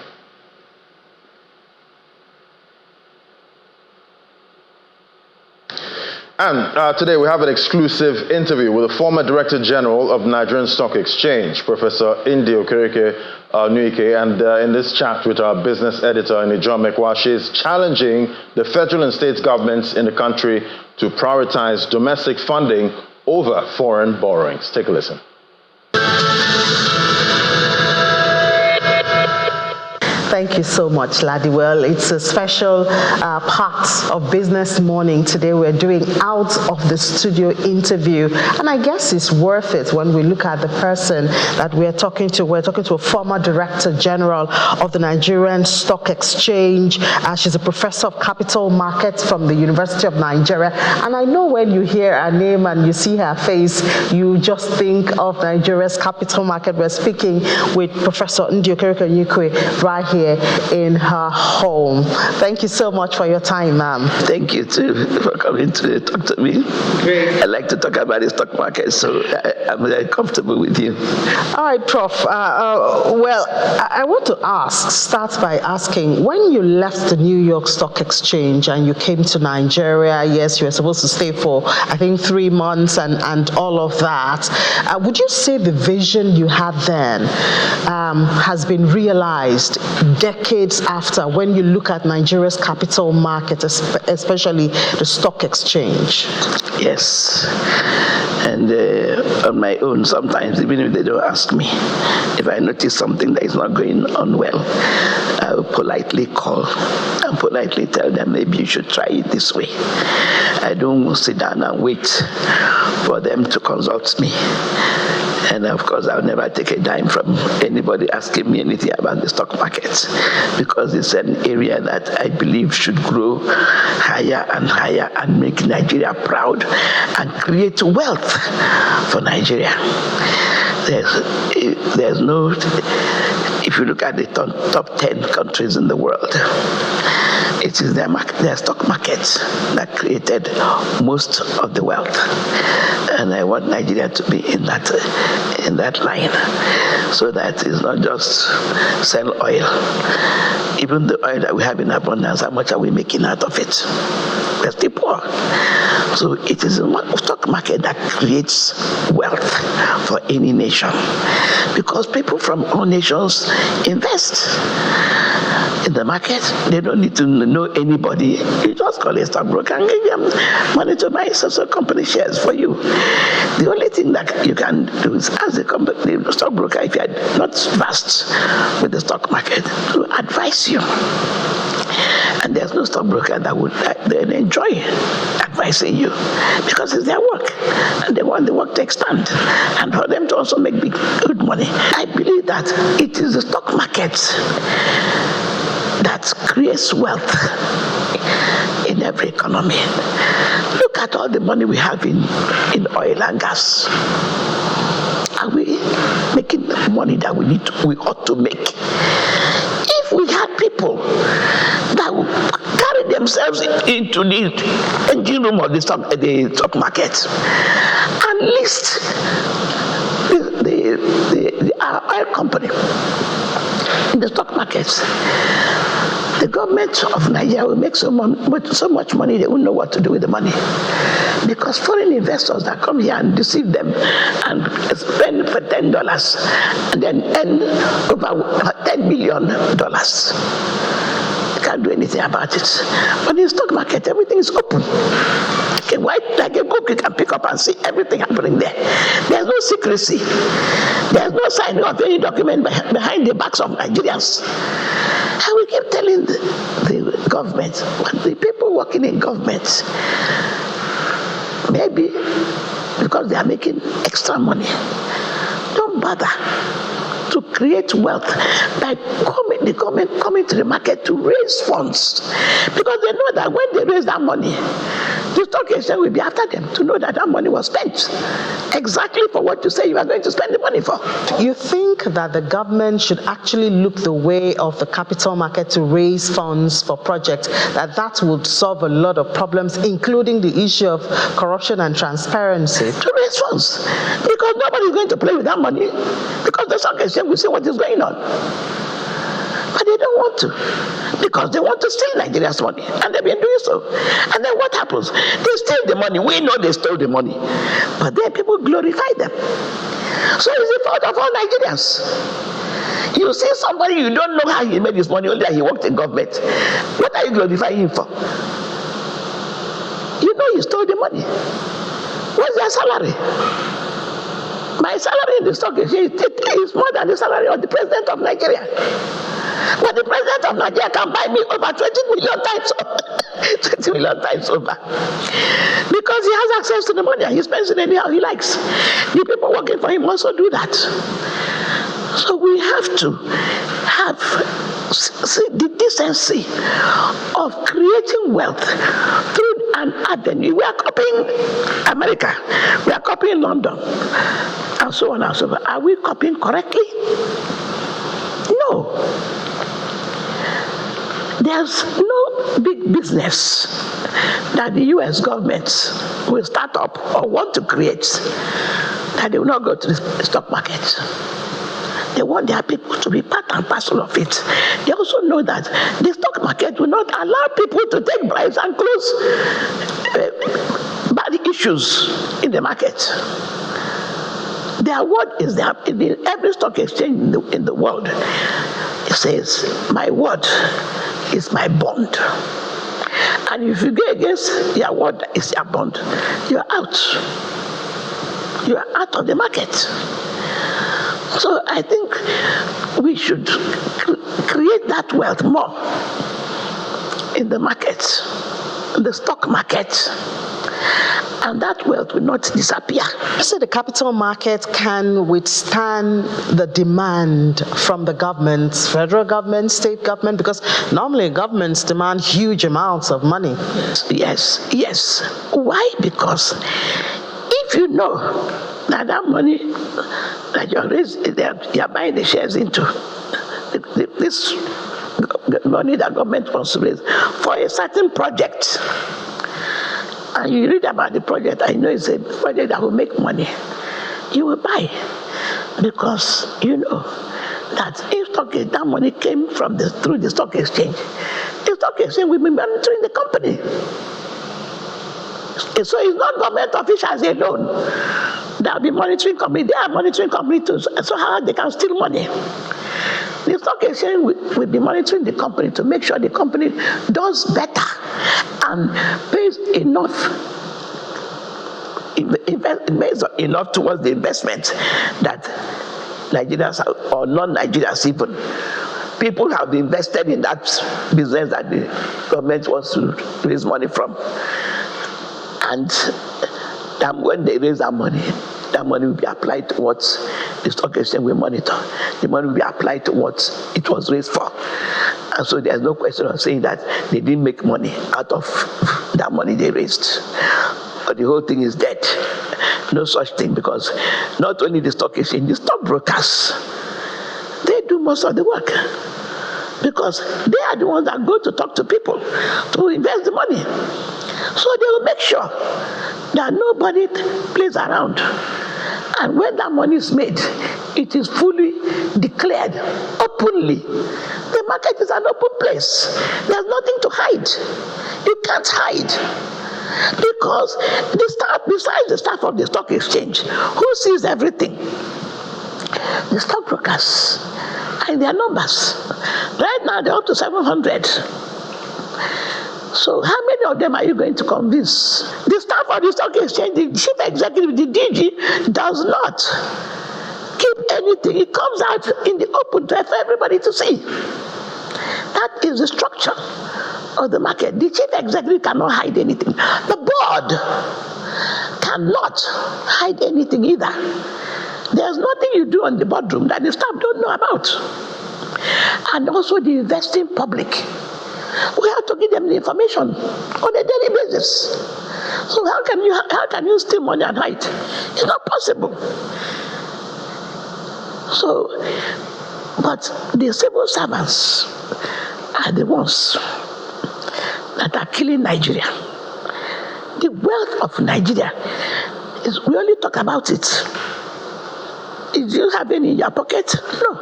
And today we have an exclusive interview with the former Director General of Nigerian Stock Exchange, Professor Ndi Okereke-Onyuike, and in this chat with our business editor, Ndi, she is challenging the federal and state governments in the country to prioritize domestic funding over foreign borrowings. Take a listen. Thank you so much, Ladi. Well, it's a special part of Business Morning. Today we're doing out of the studio interview, and I guess it's worth it when we look at the person that we're talking to. We're talking to a former Director General of the Nigerian Stock Exchange. She's a professor of capital markets from the University of Nigeria, and I know when you hear her name and you see her face, you just think of Nigeria's capital market. We're speaking with Professor Ndi Okereke-Onyuike right here in her home. Thank you so much for your time, ma'am. Thank you too for coming to talk to me. Great. I like to talk about the stock market, so I'm very comfortable with you. All right, Prof. I want to start by asking, when you left the New York Stock Exchange and you came to Nigeria, yes, you were supposed to stay for, I think, 3 months and all of that, would you say the vision you had then has been realized decades after, when you look at Nigeria's capital market, especially the stock exchange? Yes. And on my own, sometimes, even if they don't ask me, if I notice something that is not going on well, I will politely call and politely tell them, maybe you should try it this way. I don't sit down and wait for them to consult me. And of course, I'll never take a dime from anybody asking me anything about the stock market, because it's an area that I believe should grow higher and higher and make Nigeria proud and create wealth for Nigeria. There's no, if you look at the top 10 countries in the world, it is their stock markets that created most of the wealth. And I want Nigeria to be in that line, so that it's not just sell oil. Even the oil that we have in abundance, how much are we making out of it? We're still poor. So it is a stock market that creates wealth for any nation, because people from all nations invest in the market. They don't need to know anybody. You just call a stockbroker and give them money to buy social company shares for you. The only thing that you can do is ask the stockbroker, if you are not vast with the stock market, to advise you. And there's no stockbroker that would enjoy advising you, because it's their work and they want the work to expand and for them to also make good money. I believe that it is the stock market that creates wealth in every economy. Look at all the money we have in oil and gas. Are we making the money that we ought to make? If we had people that would carry themselves into the engine room of the stock market and list our oil company in the stock markets, the government of Nigeria will make so much money they won't know what to do with the money. Because foreign investors that come here and deceive them and spend for $10 and then earn over $10 million. You can't do anything about it. But in the stock market, everything is open. Like a book, you can pick up and see everything happening there. There's no secrecy. There's no signing of any document behind the backs of Nigerians. And we keep telling the government, the people working in government, maybe because they are making extra money, don't bother to create wealth by the government coming to the market to raise funds, because they know that when they raise that money, the stock exchange will be after them to know that money was spent exactly for what you say you are going to spend the money for. You think that the government should actually look the way of the capital market to raise funds for projects, that would solve a lot of problems, including the issue of corruption and transparency? To raise funds, because nobody is going to play with that money, because the stock exchange will see what is going on. But they don't want to, because they want to steal Nigeria's money, and they've been doing so. And then what happens? They steal the money. We know they stole the money, but then people glorify them. So it's the fault of all Nigerians. You see somebody, you don't know how he made his money, only that he worked in government. What are you glorifying him for? You know you stole the money. What's their salary? My salary in the stock exchange is more than the salary of the president of Nigeria. But the president of Nigeria can buy me over 20 million times over. 20 million times over. Because he has access to the money and he spends it anyhow he likes. The people working for him also do that. So we have to have the decency of creating wealth through an avenue. We are copying America. We are copying London. And so on and so forth. Are we copying correctly? No. There's no big business that the U.S. government will start up or want to create that they will not go to the stock market. They want their people to be part and parcel of it. They also know that the stock market will not allow people to take bribes and close bad issues in the market. Their word is there. In every stock exchange in the world, it says, my word is my bond. And if you go against your word is your bond, you're out. You are out of the market. So I think we should create that wealth more in the market, in the stock market. And that wealth will not disappear. So the capital market can withstand the demand from the government, federal government, state government, because normally governments demand huge amounts of money. Yes. Why? Because if you know that money that you're buying the shares into, this money that government wants to raise for a certain project, and you read about the project, I know it's a project that will make money, you will buy. Because you know that if that money came through the stock exchange, the stock exchange will be monitoring the company. So it's not government officials alone that will be monitoring company. They are monitoring company too. So how they can steal money? The stock exchange will be monitoring the company to make sure the company does better and pays enough towards the investment that Nigerians or non-Nigerians even, people have invested in that business that the government wants to raise money from. And when they raise that money will be applied to what the stock exchange will monitor. The money will be applied to what it was raised for. And so there's no question of saying that they didn't make money out of that money they raised. But the whole thing is dead. No such thing, because not only the stock exchange, the stockbrokers, they do most of the work. Because they are the ones that go to talk to people to invest the money. So they will make sure that nobody plays around. And when that money is made, it is fully declared openly. The market is an open place. There's nothing to hide. You can't hide. Because besides the staff of the stock exchange, who sees everything? The stockbrokers and their numbers. Right now they're up to 700. So how many of them are you going to convince? The staff of the stock exchange, the chief executive, the DG, does not keep anything. It comes out in the open for everybody to see. That is the structure of the market. The chief executive cannot hide anything. The board cannot hide anything either. There's nothing you do on the boardroom that the staff don't know about. And also the investing public. We have to give them the information on a daily basis. So how can you steal money at night? It's not possible. So, but the civil servants are the ones that are killing Nigeria. The wealth of Nigeria we only talk about it. Do you have any in your pocket? No.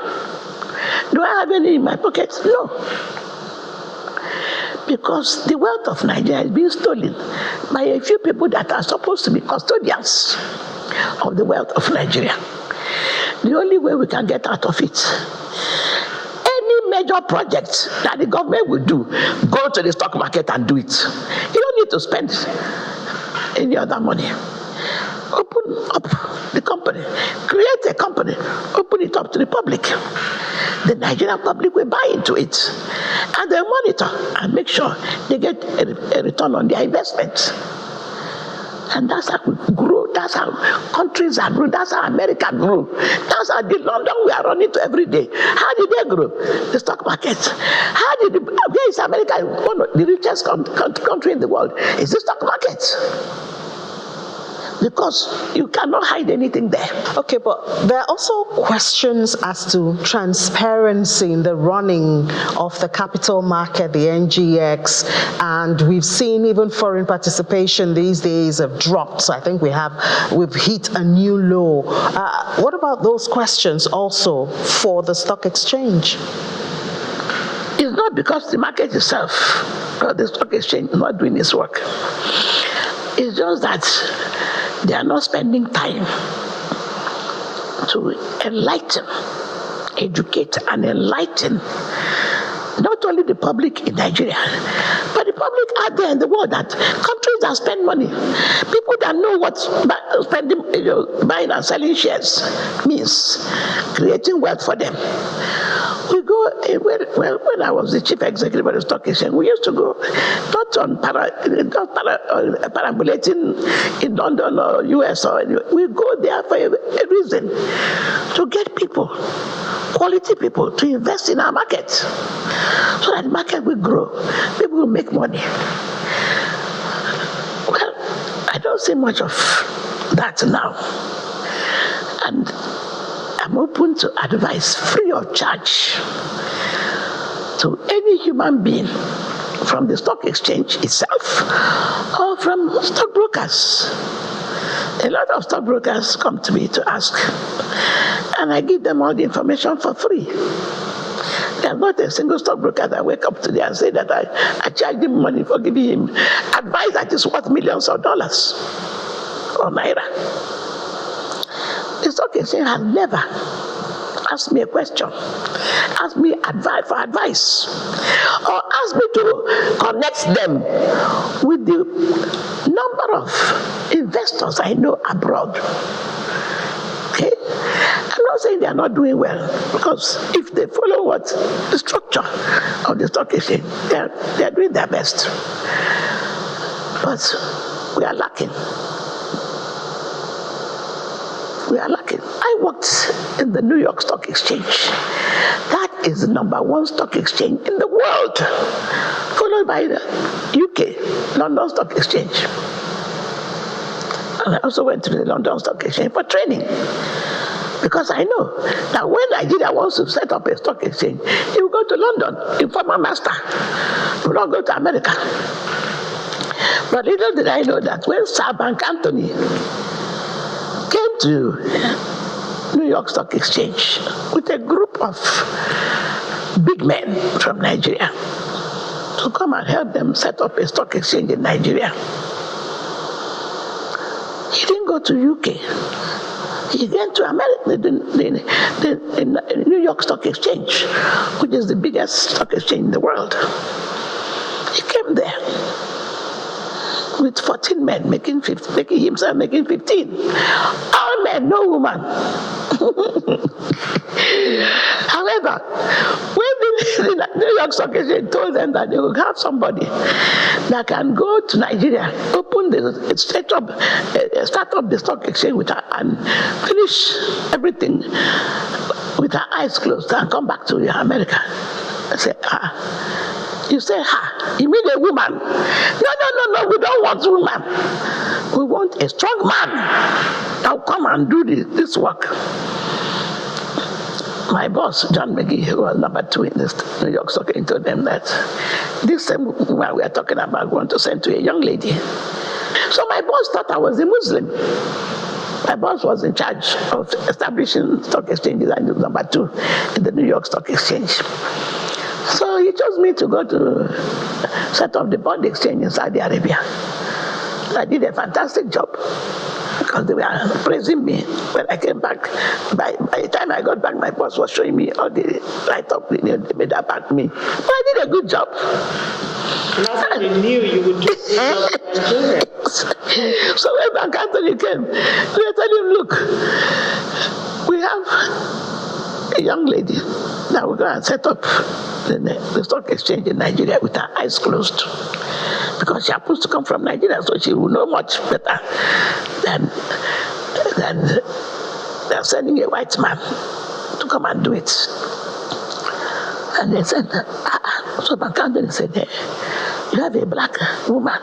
Do I have any in my pocket? No. Because the wealth of Nigeria is being stolen by a few people that are supposed to be custodians of the wealth of Nigeria. The only way we can get out of it, any major project that the government will do, go to the stock market and do it. You don't need to spend any other money. Open up the company, create a company, open it up to the public. The Nigerian public will buy into it, and they monitor and make sure they get a return on their investment. And that's how we grow. That's how countries are growing. That's how America grew. That's how the London we are running to every day. How did they grow? The stock market. Where is America? One of the richest country in the world is the stock market. Because you cannot hide anything there. Okay, but there are also questions as to transparency in the running of the capital market, the NGX, and we've seen even foreign participation these days have dropped. So I think we've hit a new low. What about those questions also for the stock exchange? It's not because the market itself, or the stock exchange, is not doing its work. It's just that they are not spending time to enlighten, educate, and enlighten not only the public in Nigeria, but the public out there in the world, that countries that spend money, people that know what spending, buying and selling shares means, creating wealth for them. We go, when I was the chief executive of the stock exchange, we used to go not parambulating in London or US or anywhere. We go there for a reason, to get people, quality people, to invest in our market, so that the market will grow, people will make money. Well, I don't see much of that now. And I'm open to advice free of charge to any human being, from the stock exchange itself or from stockbrokers. A lot of stockbrokers come to me to ask, and I give them all the information for free. There's not a single stockbroker that wake up today and say that I charge him money for giving him advice that is worth millions of dollars or naira. The stock exchange has never asked me a question, asked me for advice, or asked me to connect them with the number of investors I know abroad. Okay? I'm not saying they are not doing well, because if they follow the structure of the stock exchange, they are doing their best. But we are lacking. We are lacking. I worked in the New York Stock Exchange. That is the #1 stock exchange in the world, followed by the UK, London Stock Exchange. And I also went to the London Stock Exchange for training, because I know that when Nigeria wants to set up a stock exchange, you go to London, inform a master. You will not go to America. But little did I know that when Sir Bank Anthony came to New York Stock Exchange with a group of big men from Nigeria to come and help them set up a stock exchange in Nigeria, he didn't go to UK. He went to America, the New York Stock Exchange, which is the biggest stock exchange in the world. He came there with 14 men, making 15. All men, no woman. However, when the New York Stock Exchange told them that they will have somebody that can go to Nigeria, start up the stock exchange and finish everything with her eyes closed and come back to America, I said, you say, you mean a woman? No, we don't want a woman. We want a strong man that will come and do this work. My boss, John McGee, who was #2 in the New York Stock Exchange, told them that this same woman we are talking about, we want to send to a young lady. So my boss thought I was a Muslim. My boss was in charge of establishing stock exchanges, and he was #2 in the New York Stock Exchange. So he chose me to go to set up the bond exchange in Saudi Arabia. I did a fantastic job, because they were praising me when I came back. By the time I got back, my boss was showing me all the write-up they made about me. But I did a good job. And that's what they knew you would do in Nigeria. So when Bank Anthony came, they told him, look, we have a young lady. Now we're going to set up the stock exchange in Nigeria with her eyes closed. Because she happens to come from Nigeria, so she will know much better than sending a white man to come and do it. And they said, so Bank Anthony said, hey, you have a black woman.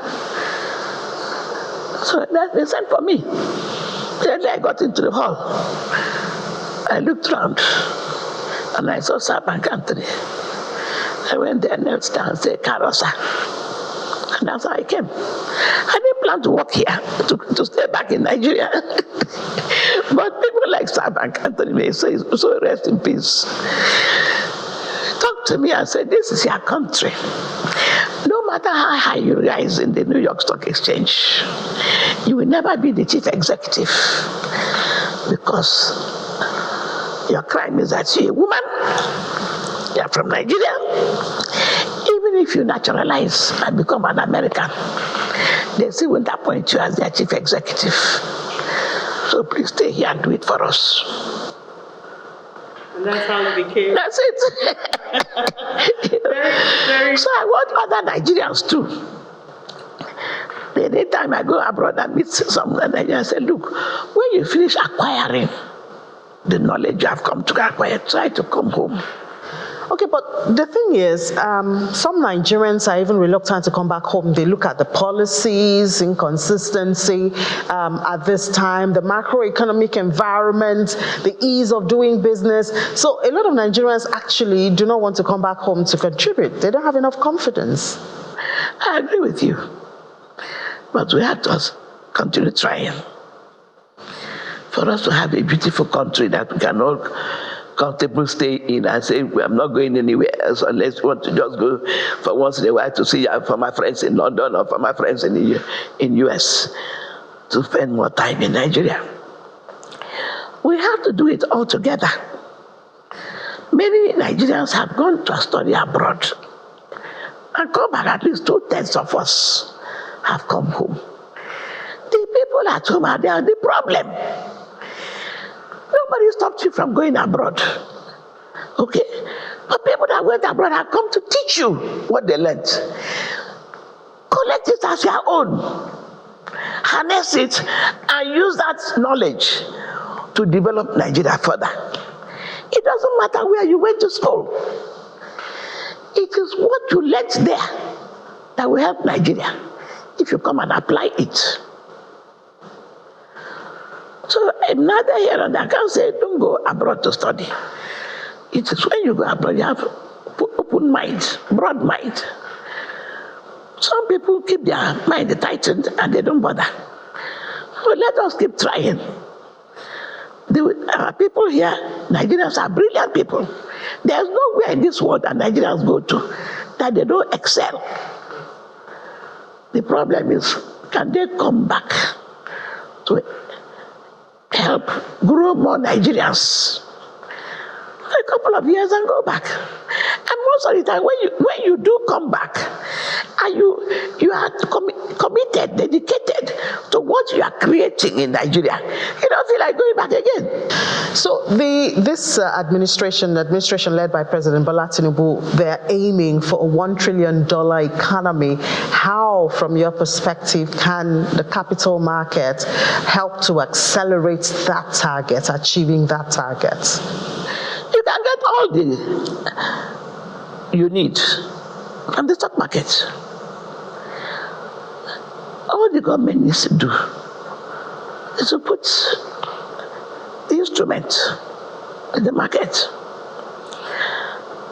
So they sent for me. Then I got into the hall. I looked around and I saw Sir Bank Anthony. I went there, knelt down, and said, Carosa. And that's how I came. I didn't plan to work here, to stay back in Nigeria. But people like Sir Bank Anthony may say, so rest in peace. Talked to me and said, this is your country. No matter how high you rise in the New York Stock Exchange, you will never be the chief executive because your crime is that you're a woman, you're from Nigeria. Even if you naturalize and become an American, they still won't appoint you as their chief executive. So please stay here and do it for us. And that's how it became. That's it. So I want other Nigerians too. The anytime I go abroad and meet some Nigerians, I say, look, when you finish acquiring the knowledge you have come to acquire, try to come home. Okay, but the thing is, some Nigerians are even reluctant to come back home. They look at the policies, inconsistency at this time, the macroeconomic environment, the ease of doing business. So a lot of Nigerians actually do not want to come back home to contribute. They don't have enough confidence. I agree with you. But we have to continue trying. For us to have a beautiful country that we can all comfortable stay in and say, I'm not going anywhere else unless you want to just go for once in a while to see for my friends in London or for my friends in the US to spend more time in Nigeria. We have to do it all together. Many Nigerians have gone to study abroad and come back. At least 2/3 of us have come home. The people at home are the problem. Nobody stopped you from going abroad. Okay? But people that went abroad have come to teach you what they learned. Collect it as your own. Harness it and use that knowledge to develop Nigeria further. It doesn't matter where you went to school. It is what you learned there that will help Nigeria if you come and apply it. So I'm neither here and I can't say don't go abroad to study. It is when you go abroad you have open mind, broad mind. Some people keep their mind tightened and they don't bother. So let us keep trying. Our people here, Nigerians are brilliant people. There's nowhere in this world that Nigerians go to that they don't excel. The problem is, can they come back to help grow more Nigerians for a couple of years and go back? And most of the time, when you do come back, and you are committed, dedicated to what you are creating in Nigeria, you don't feel like going back again. So this administration led by President Bola Tinubu, they're aiming for a $1 trillion economy. How, from your perspective, can the capital market help to accelerate that target, achieving that target? You can get all the you need from the stock market. All the government needs to do is to put the instrument in the market.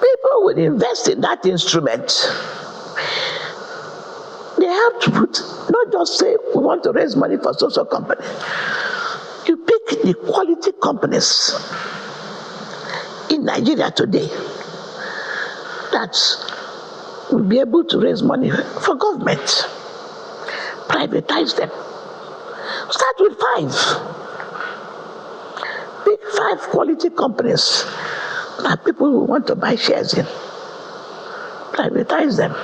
People will invest in that instrument. They have to put, not just say, we want to raise money for social company. You pick the quality companies in Nigeria today that will be able to raise money for government. Privatize them. Start with 5. Pick 5 quality companies that people will want to buy shares in. Privatize them.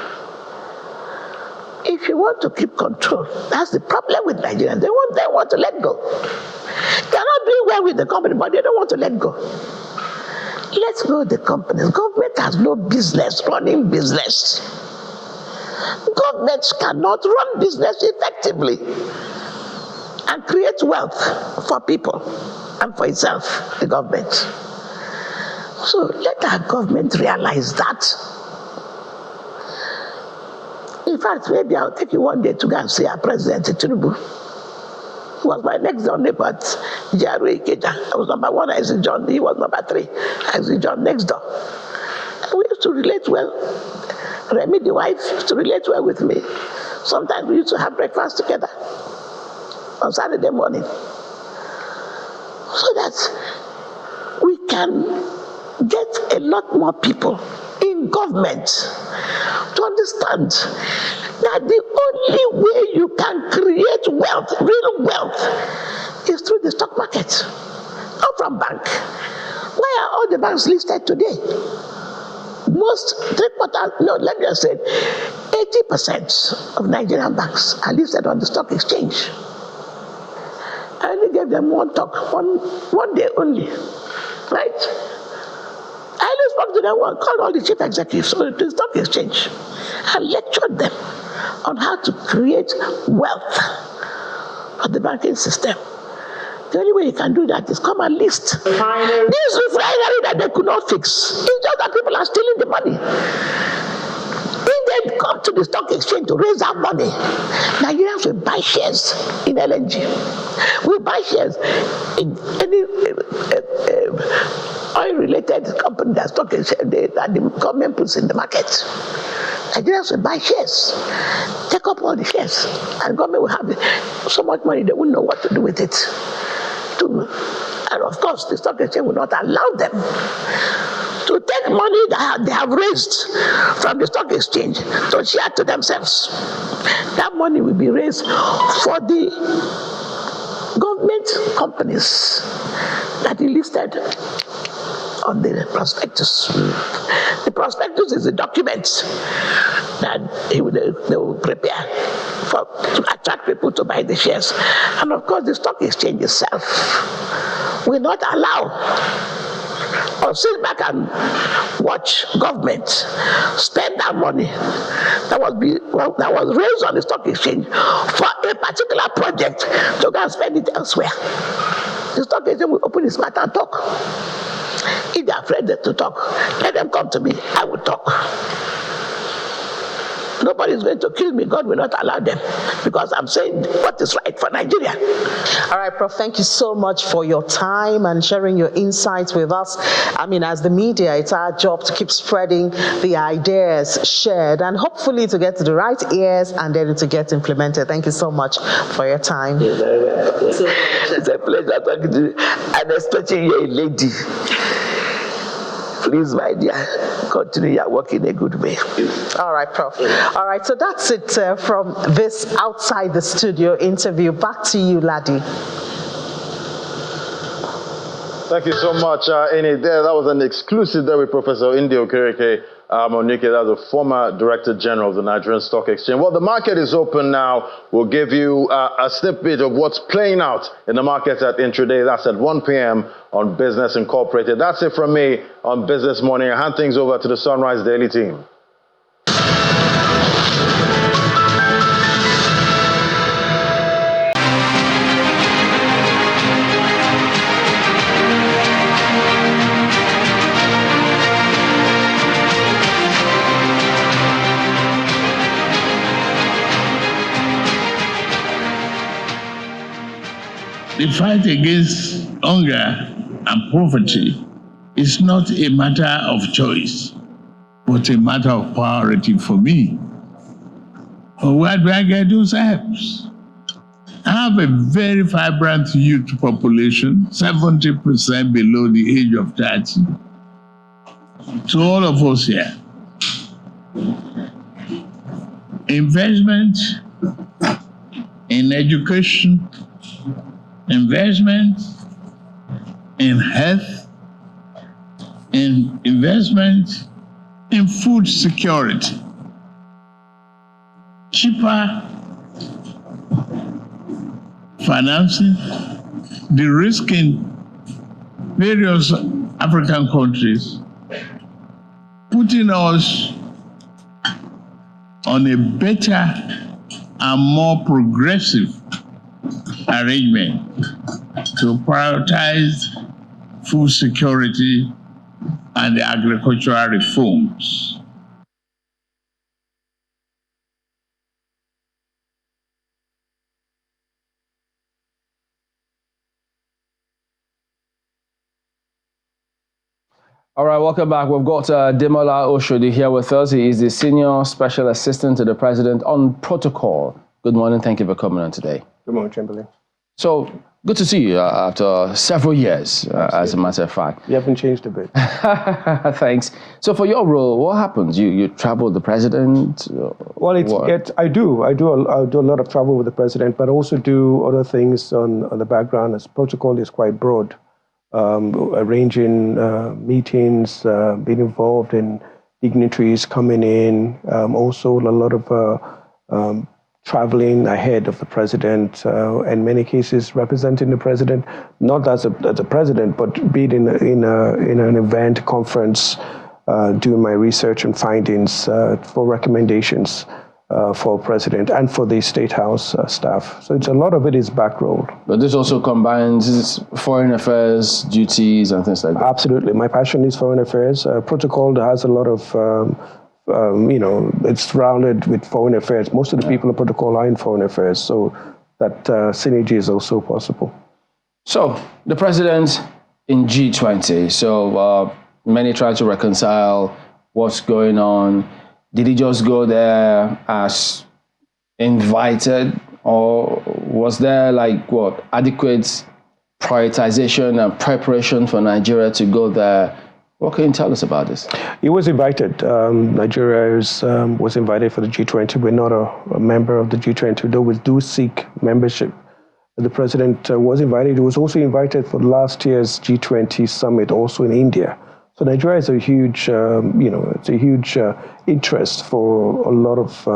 if you want to keep control, that's the problem with Nigerians. They want to let go. They are not doing well with the company, but they don't want to let go. Let's go the companies. Government has no business running business. Governments cannot run business effectively and create wealth for people and for itself, the government. So let our government realize that. In fact, maybe I'll take you one day to go and see our President Tinubu. He was my next door neighbor at GRA Ikeja. I was number 1, I see John. He was number 3, I see John next door. And we used to relate well. Remy, the wife, used to relate well with me. Sometimes we used to have breakfast together on Saturday morning. So that we can get a lot more people in government to understand that the only way you can create wealth, real wealth, is through the stock market, not from bank. Why are all the banks listed today? Most, 80% of Nigerian banks are listed on the stock exchange. I only gave them one talk, one day only, right? I only spoke to them, called all the chief executives to the stock exchange and lectured them on how to create wealth for the banking system. The only way you can do that is come and list. This refinery that they could not fix, it's just that people are stealing the money. If they come to the stock exchange to raise that money, Nigerians will buy shares in LNG. We buy shares in any oil-related company that stock exchange that the government puts in the market. Nigerians will buy shares, take up all the shares, and the government will have so much money they wouldn't know what to do with it. And of course, the stock exchange will not allow them to take money that they have raised from the stock exchange to share to themselves. That money will be raised for the government companies that are listed on the prospectus. The prospectus is a document that they will prepare to attract people to buy the shares. And of course, the stock exchange itself will not allow or sit back and watch government spend that money that was raised on the stock exchange for a particular project to go and spend it elsewhere. The stock exchange will open its mouth and talk. If they are afraid to talk, let them come to me. I will talk. Nobody is going to kill me. God will not allow them, because I'm saying what is right for Nigeria. All right, Prof, thank you so much for your time and sharing your insights with us. I mean, as the media, it's our job to keep spreading the ideas shared and hopefully to get to the right ears and then to get implemented. Thank you so much for your time. You're very welcome. It's a pleasure talking to you, and especially you're a lady. Please, my dear, continue your work in a good way. All right, Prof. All right, so that's it from this Outside the Studio interview. Back to you, Ladi. Thank you so much, Ndi. That was an exclusive there with Professor Ndi Okereke-Onyuike, that's a former Director General of the Nigerian Stock Exchange. Well, the market is open now. We'll give you a snippet of what's playing out in the markets at intraday. That's at 1 p.m. on Business Incorporated. That's it from me on Business Morning. I hand things over to the Sunrise Daily team. The fight against hunger and poverty is not a matter of choice, but a matter of priority for me. But where do I get those helps? I have a very vibrant youth population, 70% below the age of 30. To all of us here, investment in education, investment in health, in investment in food security cheaper financing, de-risking various African countries, putting us on a better and more progressive arrangement to prioritize food security and the agricultural reforms. All right, welcome back. We've got Demola Oshodi here with us. He is the Senior Special Assistant to the President on Protocol. Good morning. Thank you for coming on today. Good morning, Chamberlain. So, good to see you after several years, as a matter of fact. You haven't changed a bit. Thanks. So, for your role, what happens? You travel with the President? Well, I do a lot of travel with the President, but also do other things on the background, as protocol is quite broad. Arranging meetings, being involved in dignitaries coming in, also a lot of traveling ahead of the president, in many cases representing the president, not as a president, but being in an event, conference, doing my research and findings for recommendations for president and for the State House staff. So a lot of it is back road. But this also combines foreign affairs, duties and things like that? Absolutely. My passion is foreign affairs. Protocol has a lot of, it's surrounded with foreign affairs. Most of the people in Protocol are in foreign affairs, so that synergy is also possible. So, the president in G20, so many try to reconcile what's going on. Did he just go there as invited, or was there adequate prioritization and preparation for Nigeria to go there? What can you tell us about this? He was invited. Nigeria was invited for the G20. We're not a member of the G20, though we do seek membership. The president was invited. He was also invited for last year's G20 summit, also in India. So Nigeria is a huge, it's a huge interest for a lot of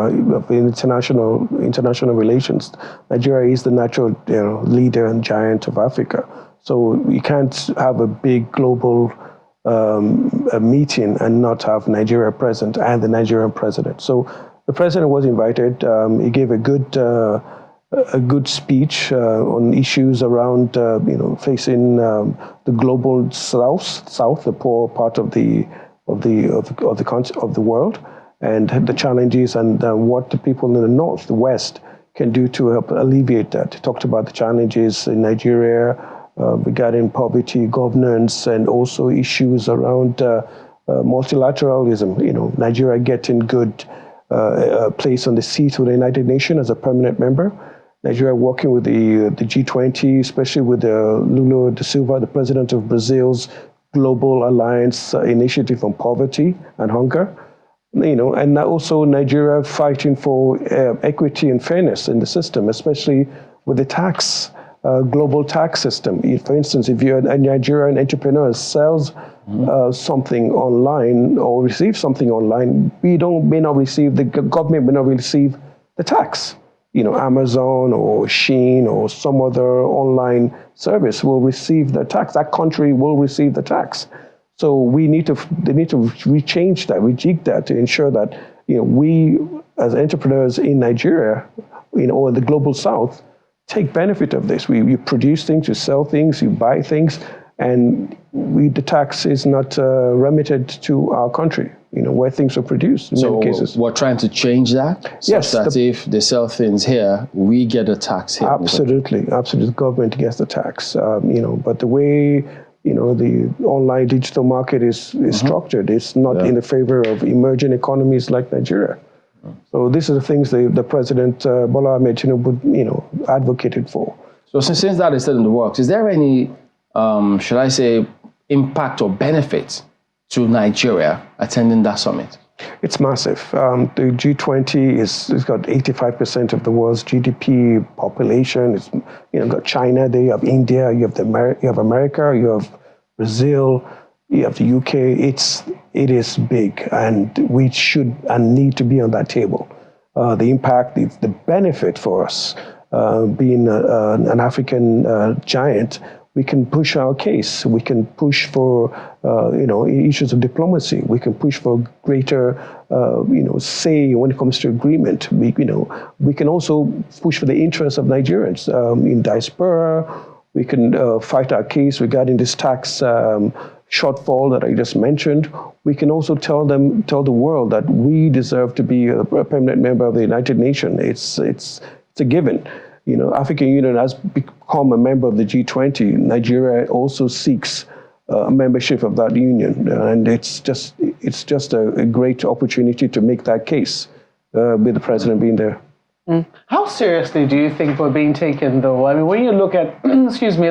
international relations. Nigeria is the natural leader and giant of Africa. So you can't have a big global a meeting and not have Nigeria present and the Nigerian president. So the president was invited. He gave a good speech on issues around facing the global south, the poor part of the world, and the challenges and what the people in the north, the west, can do to help alleviate that. He talked about the challenges in Nigeria regarding poverty, governance, and also issues around multilateralism. Nigeria getting good place on the seat with the United Nations as a permanent member. Nigeria working with the G20, especially with Lula da Silva, the president of Brazil's Global Alliance Initiative on Poverty and Hunger. And also Nigeria fighting for equity and fairness in the system, especially with the tax, global tax system. For instance, if you're a Nigerian entrepreneur and sells something online or receives something online, the government may not receive the tax. Amazon or Shein or some other online service will receive the tax. That country will receive the tax. So they need to rechange that, rejig that to ensure that we as entrepreneurs in Nigeria, or the global south, take benefit of this. You produce things, you sell things, you buy things, and the tax is not remitted to our country, where things are produced in many cases. We're trying to change that? Yes. So that if they sell things here, we get a tax here. Absolutely. The government gets the tax. But the way, the online digital market is structured, it's not in the favor of emerging economies like Nigeria. So these are the things the President Bola Ahmed Tinubu, advocated for. So since that is still in the works, is there any, should I say, impact or benefit to Nigeria attending that summit? It's massive. The G20 it's got 85% of the world's GDP population. It's got China there, you have India, you have America, you have Brazil, you have the UK. It is big, and we should and need to be on that table. the impact, the benefit for us, being an African giant, we can push our case. We can push for, issues of diplomacy. We can push for greater, say when it comes to agreement. We can also push for the interests of Nigerians in diaspora. We can fight our case regarding this tax shortfall that I just mentioned. We can also tell the world that we deserve to be a permanent member of the United Nations. It's a given. African Union has become a member of the G20. Nigeria also seeks membership of that union, and it's just a great opportunity to make that case with the president being there. How seriously do you think we're being taken, though? I mean, when you look at, a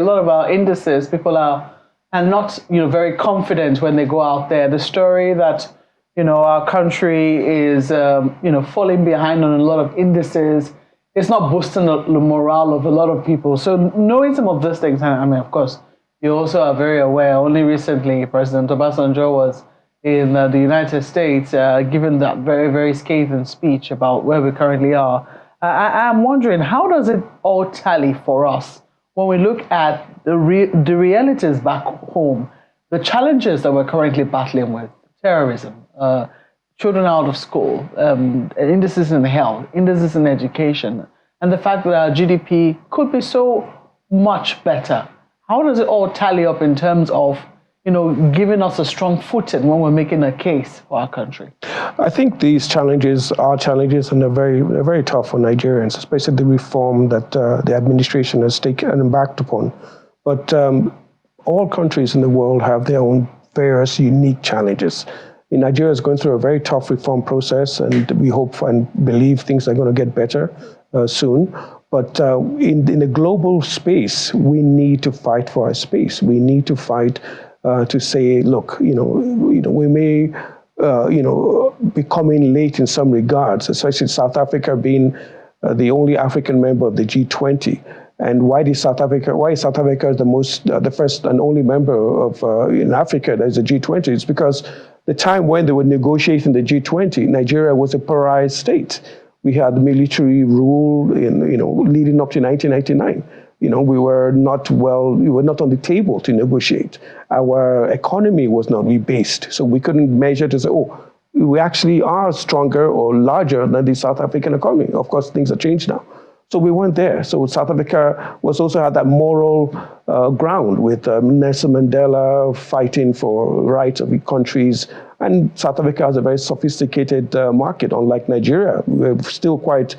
lot of our indices, people are not, very confident when they go out there. The story that, our country is, falling behind on a lot of indices, it's not boosting the morale of a lot of people. So knowing some of these things, of course, you also are very aware. Only recently, President Obasanjo was in the United States, giving that very, very scathing speech about where we currently are. I'm wondering, how does it all tally for us when we look at the realities back home, the challenges that we're currently battling with, terrorism, children out of school, indices in health, indices in education, and the fact that our GDP could be so much better? How does it all tally up in terms of, giving us a strong footing when we're making a case for our country? I think these challenges are challenges, and they're very tough for Nigerians, especially the reform that the administration has taken and embarked upon. But all countries in the world have their own various unique challenges. Nigeria is going through a very tough reform process, and we hope and believe things are going to get better soon. But in the global space, we need to fight for our space. We need to fight to say, look, we may, be coming late in some regards, especially South Africa being the only African member of the G20. And why is South Africa the first and only member of in Africa that is a G20? It's because the time when they were negotiating the G20, Nigeria was a pariah state. We had military rule leading up to 1999. We were not on the table to negotiate. Our economy was not rebased, so we couldn't measure to say, we actually are stronger or larger than the South African economy. Of course, things have changed now. So we weren't there. So South Africa also had that moral ground with Nelson Mandela fighting for rights of countries. And South Africa has a very sophisticated market, unlike Nigeria. We're still quite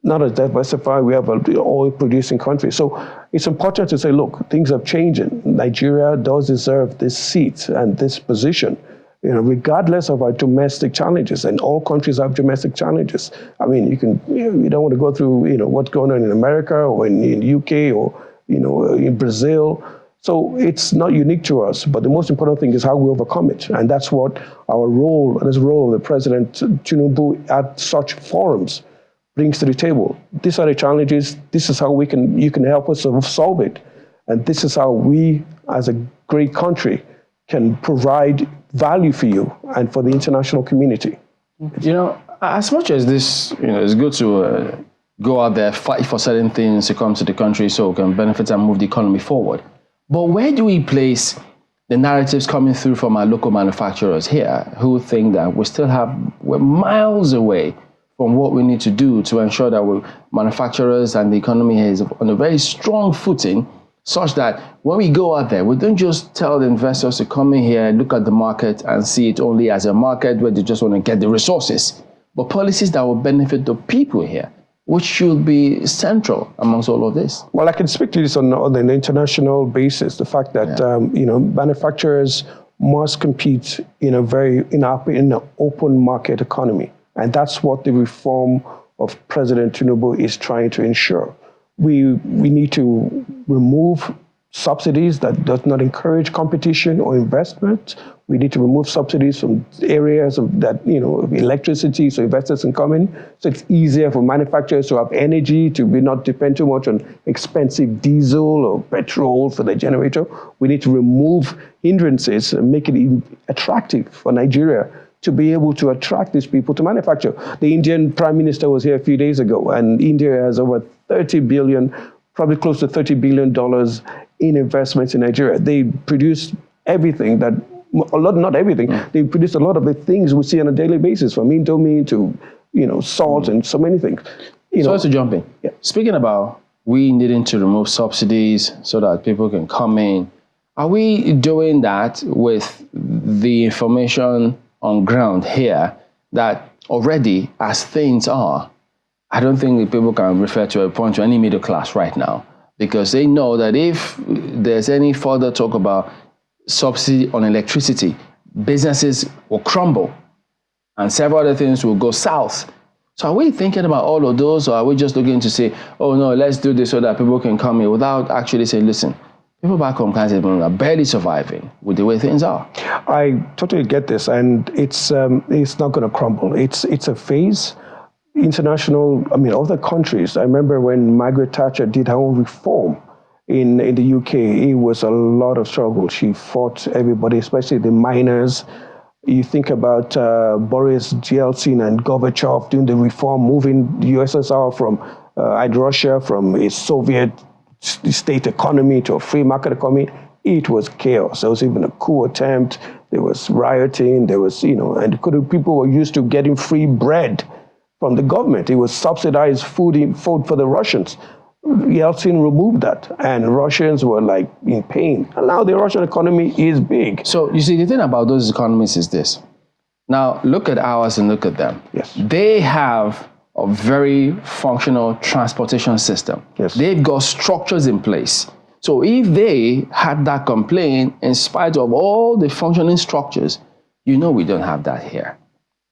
not as diversified. We have an oil-producing country. So it's important to say, look, things have changed. Nigeria does deserve this seat and this position, regardless of our domestic challenges. And all countries have domestic challenges. I mean, you don't want to go through, what's going on in America or in UK or, in Brazil. So it's not unique to us, but the most important thing is how we overcome it. And that's what our role, and the role of the President Tinubu at such forums brings to the table. These are the challenges. This is how you can help us solve it. And this is how we, as a great country, can provide value for you and for the international community. As much as this, it's good to go out there, fight for certain things to come to the country so we can benefit and move the economy forward. But where do we place the narratives coming through from our local manufacturers here who think that we're miles away from what we need to do to ensure that manufacturers and the economy is on a very strong footing, such that when we go out there, we don't just tell the investors to come in here, look at the market and see it only as a market where they just want to get the resources, but policies that will benefit the people here, which should be central amongst all of this. Well, I can speak to this on an international basis. The fact that manufacturers must compete in an open market economy, and that's what the reform of President Tinubu is trying to ensure. We need to remove subsidies that does not encourage competition or investment. We need to remove subsidies from areas of electricity so investors can come in. So it's easier for manufacturers to have energy, to not depend too much on expensive diesel or petrol for the generator. We need to remove hindrances and make it attractive for Nigeria to be able to attract these people to manufacture. The Indian Prime Minister was here a few days ago, and India has over 30 billion, probably close to $30 billion in investments in Nigeria. They produce everything that, not everything, they produce a lot of the things we see on a daily basis, from Indomie to, salt and so many things. Sorry to jump in. Yeah. Speaking about we needing to remove subsidies so that people can come in, are we doing that with the information on ground here that already, as things are, I don't think people can refer to a point to any middle class right now, because they know that if there's any further talk about subsidy on electricity, businesses will crumble and several other things will go south. So are we thinking about all of those, or are we just looking to say, oh no, let's do this so that people can come in, without actually saying, listen, people back home are barely surviving with the way things are? I totally get this, and it's not going to crumble. It's a phase. Other countries. I remember when Margaret Thatcher did her own reform in the UK, it was a lot of struggle. She fought everybody, especially the miners. You think about Boris Yeltsin and Gorbachev doing the reform, moving the USSR from Russia from a Soviet state economy to a free market economy. It was chaos. There was even a coup attempt. There was rioting. There was, and people were used to getting free bread from the government. It was subsidized food for the Russians. Yeltsin removed that, and Russians were in pain. And now the Russian economy is big. So you see, the thing about those economies is this. Now look at ours and look at them. Yes. They have a very functional transportation system. Yes. They've got structures in place. So if they had that complaint, in spite of all the functioning structures, we don't have that here.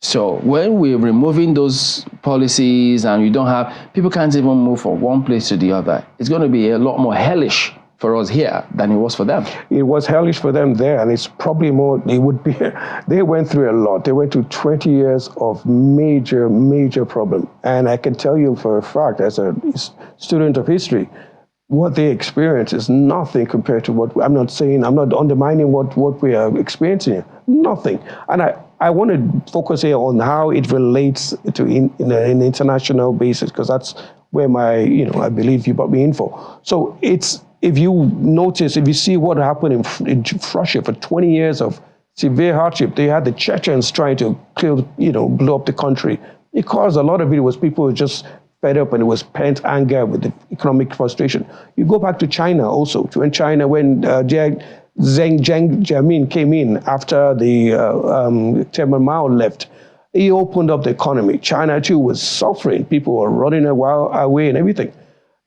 So when we're removing those policies and you don't have, people can't even move from one place to the other, it's going to be a lot more hellish for us here than it was for them. It was hellish for them there, and it's probably more, they went through a lot. They went through 20 years of major, major problem. And I can tell you for a fact, as a student of history, what they experience is nothing compared to what, I'm not undermining what we are experiencing here. Nothing. And I want to focus here on how it relates to in an international basis, because that's where I believe you brought me in for. So if you see what happened in Russia for 20 years of severe hardship, they had the Chechens trying to blow up the country. It caused a lot of it was people who just fed up, and it was pent anger with the economic frustration. You go back to China also, when Zheng Jianmin came in after the Chairman Mao left. He opened up the economy. China too was suffering. People were running away and everything.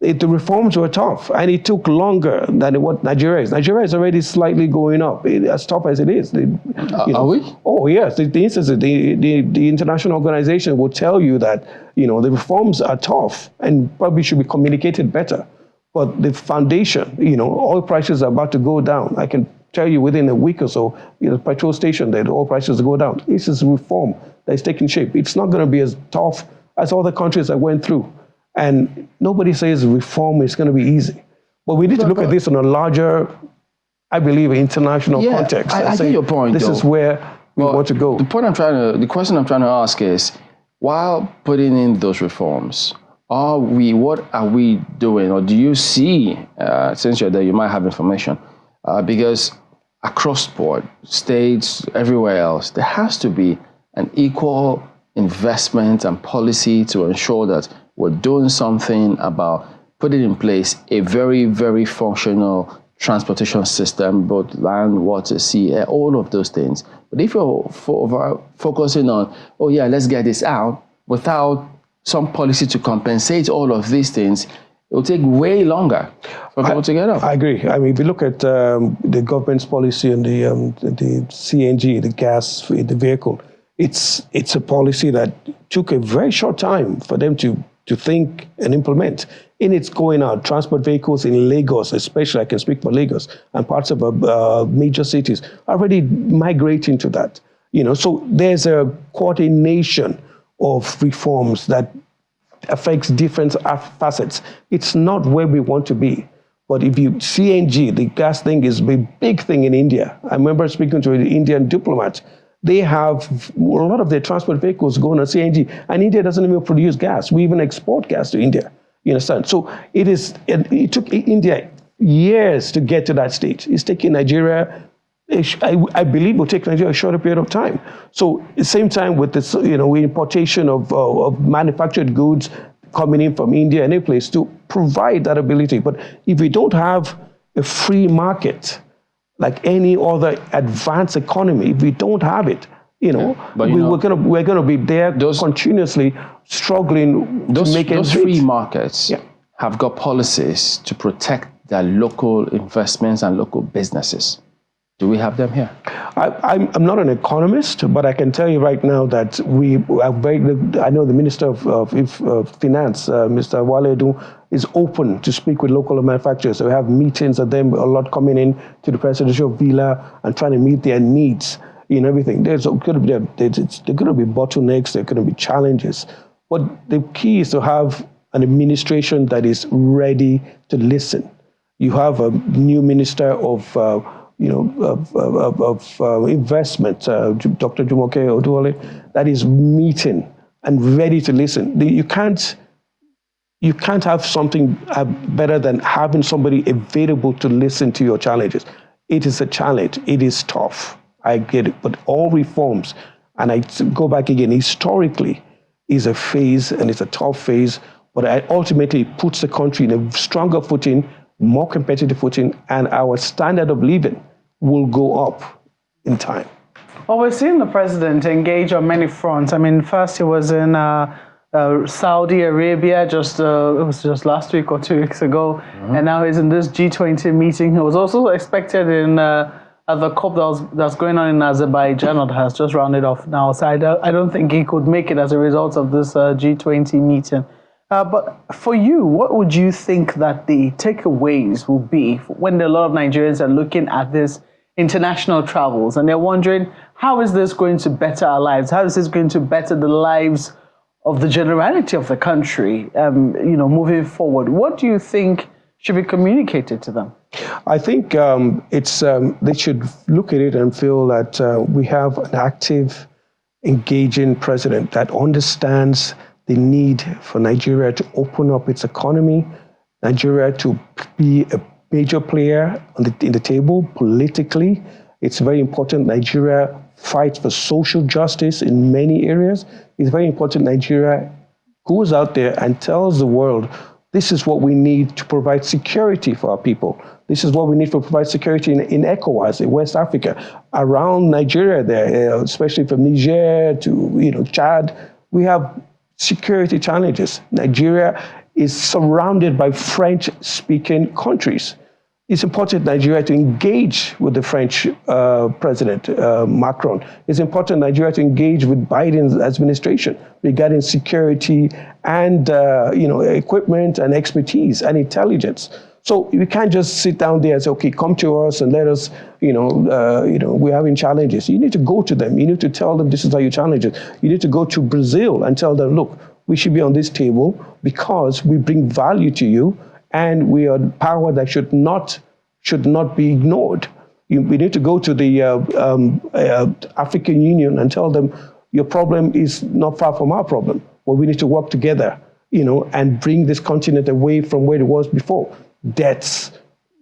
The reforms were tough, and it took longer than what Nigeria is. Nigeria is already slightly going up, as tough as it is. Are we? Oh yes, the international organization will tell you that the reforms are tough and probably should be communicated better. But the foundation, oil prices are about to go down. I can tell you within a week or so, petrol station, the oil prices go down. This is reform that is taking shape. It's not going to be as tough as all the countries that went through. And nobody says reform is going to be easy. But we need to look at this on a larger, I believe, international context. I get your point. This is where we want to go. The question I'm trying to ask is, while putting in those reforms, what are we doing, or do you see, since you're there, you might have information, because across the board, states, everywhere else, there has to be an equal investment and policy to ensure that we're doing something about putting in place a very, very functional transportation system, both land, water, sea, air, all of those things. But if you're focusing on, let's get this out, without some policy to compensate all of these things, it will take way longer for people to get up. I agree. I mean, if you look at the government's policy on the CNG, the gas, the vehicle, it's a policy that took a very short time for them to think and implement. In its going out, transport vehicles in Lagos, especially, I can speak for Lagos, and parts of major cities, are already migrating to that. So there's a coordination of reforms that affects different facets. It's not where we want to be. But if CNG, the gas thing is a big thing in India. I remember speaking to an Indian diplomat. They have a lot of their transport vehicles going on CNG, and India doesn't even produce gas. We even export gas to India. You understand? So it took India years to get to that stage. It's taking Nigeria, I believe, will take Nigeria a shorter period of time. So at the same time with this, importation of manufactured goods coming in from India and any place to provide that ability. But if we don't have a free market like any other advanced economy, if we don't have it, we're gonna be there continuously struggling to make it. Those free markets have got policies to protect their local investments and local businesses. Do we have them here? I'm not an economist, but I can tell you right now that I know the Minister of Finance, Mr. Wale Edun, is open to speak with local manufacturers. So we have meetings with them, a lot coming in to the presidential villa and trying to meet their needs in everything. There's going to be bottlenecks, there are going to be challenges. But the key is to have an administration that is ready to listen. You have a new Minister of investment, Dr. Jumoke Oduole, that is meeting and ready to listen. You can't have something better than having somebody available to listen to your challenges. It is a challenge. It is tough. I get it. But all reforms, and I go back again, historically, is a phase, and it's a tough phase, but ultimately it puts the country in a stronger footing, more competitive footing, and our standard of living will go up in time. Well, we're seeing the president engage on many fronts. I mean, first he was in Saudi Arabia, it was just last week or 2 weeks ago, and now he's in this G20 meeting. He was also expected in at the COP that's going on in Azerbaijan, that has just rounded off now. So I don't think he could make it as a result of this G20 meeting. But for you, what would you think that the takeaways will be when a lot of Nigerians are looking at this international travels and they're wondering, how is this going to better our lives? How is this going to better the lives of the generality of the country, moving forward? What do you think should be communicated to them? I think they should look at it and feel that we have an active, engaging president that understands the need for Nigeria to open up its economy, Nigeria to be a major player in the table politically. It's very important Nigeria fights for social justice in many areas. It's very important Nigeria goes out there and tells the world, this is what we need to provide security for our people. This is what we need to provide security in ECOWAS, in West Africa, around Nigeria there, especially from Niger to Chad. We have security challenges. Nigeria is surrounded by French-speaking countries. It's important Nigeria to engage with the French President Macron. It's important Nigeria to engage with Biden's administration regarding security and equipment and expertise and intelligence. So we can't just sit down there and say, okay, come to us and let us, we're having challenges. You need to go to them. You need to tell them this is how you challenge it. You need to go to Brazil and tell them, look, we should be on this table because we bring value to you and we are power that should not be ignored. We need to go to the African Union and tell them your problem is not far from our problem. Well, we need to work together, and bring this continent away from where it was before. Debts,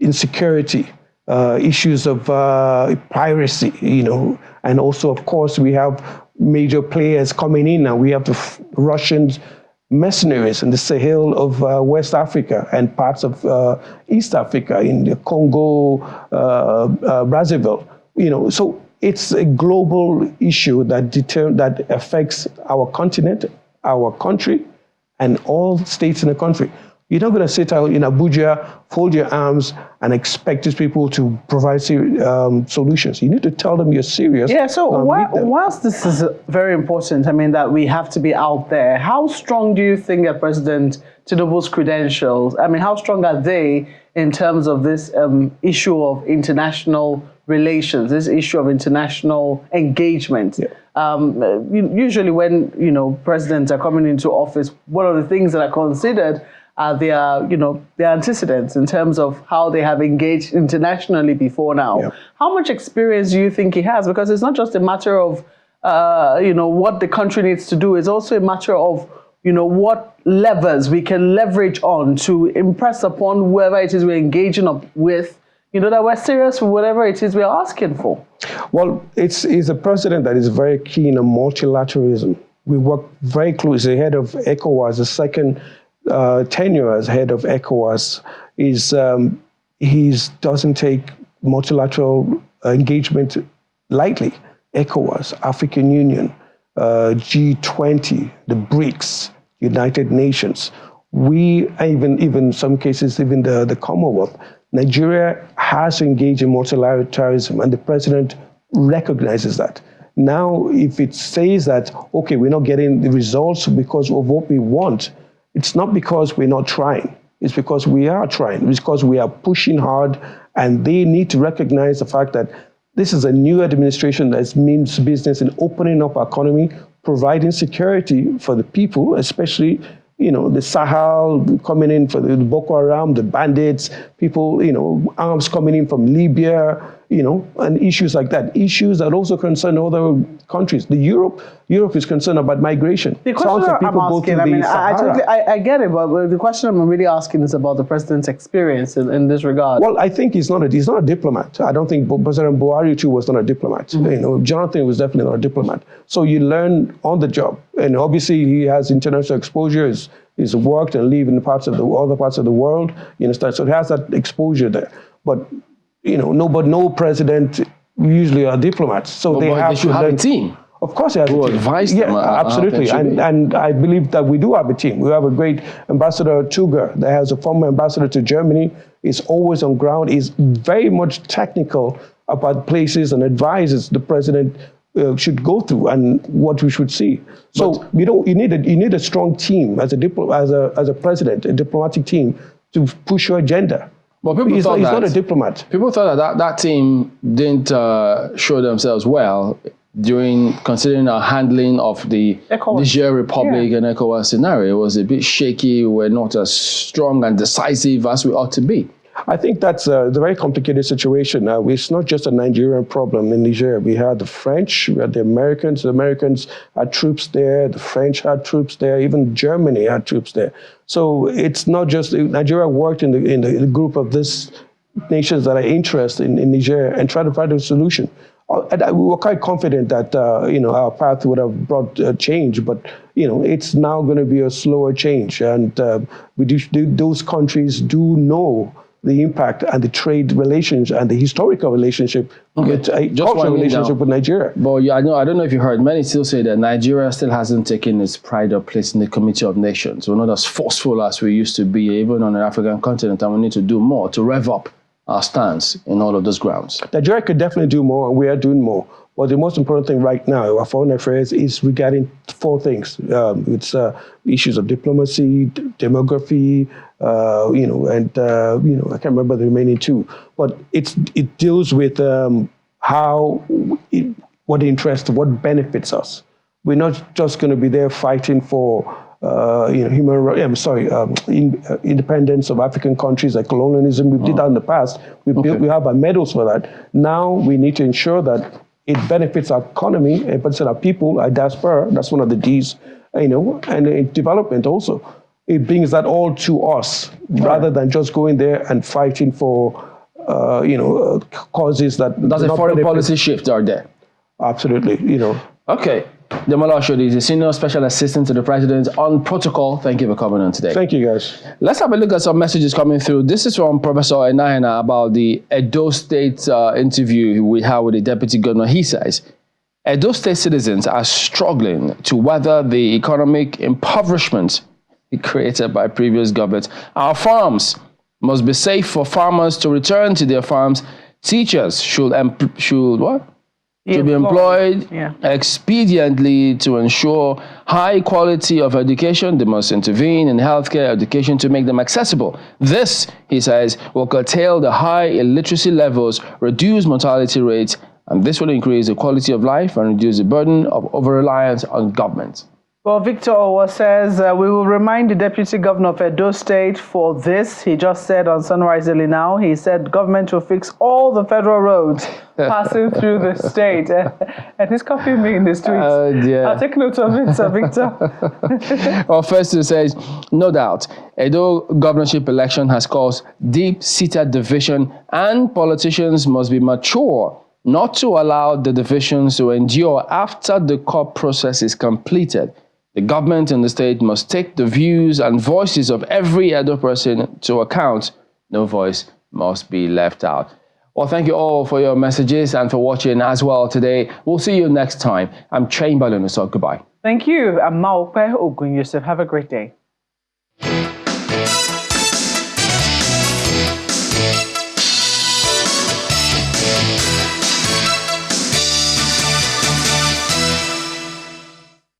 insecurity, issues of piracy, and also, of course, we have major players coming in now. We have the Russians, mercenaries in the Sahel of West Africa and parts of East Africa, in the Congo, Brazzaville. So it's a global issue that affects our continent, our country, and all states in the country. You're not going to sit out in Abuja, fold your arms, and expect these people to provide solutions. You need to tell them you're serious. Yeah, so whilst this is very important, that we have to be out there, how strong do you think that President Tinubu's credentials, how strong are they in terms of this issue of international relations, this issue of international engagement? Yeah. Usually when, presidents are coming into office, one of the things that are considered are their antecedents in terms of how they have engaged internationally before now. Yeah. How much experience do you think he has? Because it's not just a matter of what the country needs to do. It's also a matter of what levers we can leverage on to impress upon whoever it is we're engaging with, that we're serious with whatever it is we're asking for. Well, it's a president that is very keen on multilateralism. We work very closely. Head of ECOWAS, the second tenure as head of ECOWAS, he doesn't take multilateral engagement lightly. ECOWAS, African Union, G20, the BRICS, United Nations. We, even in some cases, even the Commonwealth, Nigeria has to engage in multilateralism, and the president recognizes that. Now, if it says that, okay, we're not getting the results because of what we want, it's not because we're not trying. It's because we are trying. It's because we are pushing hard, and they need to recognize the fact that this is a new administration that means business in opening up our economy, providing security for the people, especially the Sahel coming in for the Boko Haram, the bandits, people, arms coming in from Libya, and issues like that. Issues that also concern other countries. Europe is concerned about migration. The question I'm asking, I get it, but the question I'm really asking is about the president's experience in this regard. Well, I think he's not a diplomat. I don't think President Buhari too was not a diplomat. Mm-hmm. Jonathan was definitely not a diplomat. So you learn on the job, and obviously he has international exposure. He's worked and lived in other parts of the world. You understand? So he has that exposure there. But no president usually are diplomats. So they should have a team. Of course, they have a team. Advise them. Absolutely. And I believe that we do have a team. We have a great ambassador, Tuger, that has a former ambassador to Germany. Is always on ground. Is very much technical about places and advises the president should go through and what we should see. So you need a strong team as a president, a diplomatic team to push your agenda. But he's not a diplomat. People thought that team didn't show themselves well during considering our handling of the Niger Republic and ECOWAS scenario. It was a bit shaky. We're not as strong and decisive as we ought to be. I think that's a very complicated situation. It's not just a Nigerian problem in Niger. We had the French, we had the Americans. The Americans had troops there. The French had troops there. Even Germany had troops there. So it's not just Nigeria worked in the group of these nations that are interested in Niger and try to find a solution. We were quite confident that our path would have brought change, but it's now going to be a slower change, and those countries do know the impact and the trade relations and the historical relationship with cultural relationship with Nigeria. But I don't know if you heard, many still say that Nigeria still hasn't taken its pride or place in the Committee of Nations. We're not as forceful as we used to be, even on the African continent, and we need to do more to rev up our stance in all of those grounds. Nigeria could definitely do more, and we are doing more. But the most important thing right now, our foreign affairs, is regarding four things. It's issues of diplomacy, demography, and I can't remember the remaining two. But it deals with what interests, what benefits us. We're not just going to be there fighting for independence of African countries like colonialism. We did that in the past. We have our medals for that. Now we need to ensure that it benefits our economy, it benefits our people, our diaspora. That's one of the Ds, and development also. It brings that all to us rather than just going there and fighting for, causes that. That's a foreign policy shift, are there? Absolutely, Okay. Demola Oshodi is a Senior Special Assistant to the President on Protocol. Thank you for coming on today. Thank you, guys. Let's have a look at some messages coming through. This is from Professor Enahena about the Edo State interview we had with the Deputy Governor. He says, Edo State citizens are struggling to weather the economic impoverishment created by previous governments. Our farms must be safe for farmers to return to their farms. Teachers should be employed expediently to ensure high quality of education. They must intervene in healthcare education to make them accessible. This, he says, will curtail the high illiteracy levels, reduce mortality rates, and this will increase the quality of life and reduce the burden of over-reliance on government. Well, Victor Owo says, we will remind the Deputy Governor of Edo State for this. He just said on Sunrise Early Now, he said government will fix all the federal roads passing through the state. And he's copying me in his tweets. Dear. I'll take note of it, Sir Victor. Well, first it says, no doubt, Edo governorship election has caused deep-seated division and politicians must be mature not to allow the divisions to endure after the court process is completed. The government and the state must take the views and voices of every Edo person to account. No voice must be left out. Well, thank you all for your messages and for watching as well today. We'll see you next time. I'm Chamberlain, so goodbye. Thank you. I'm Maokwe Ogun Yusuf. Have a great day.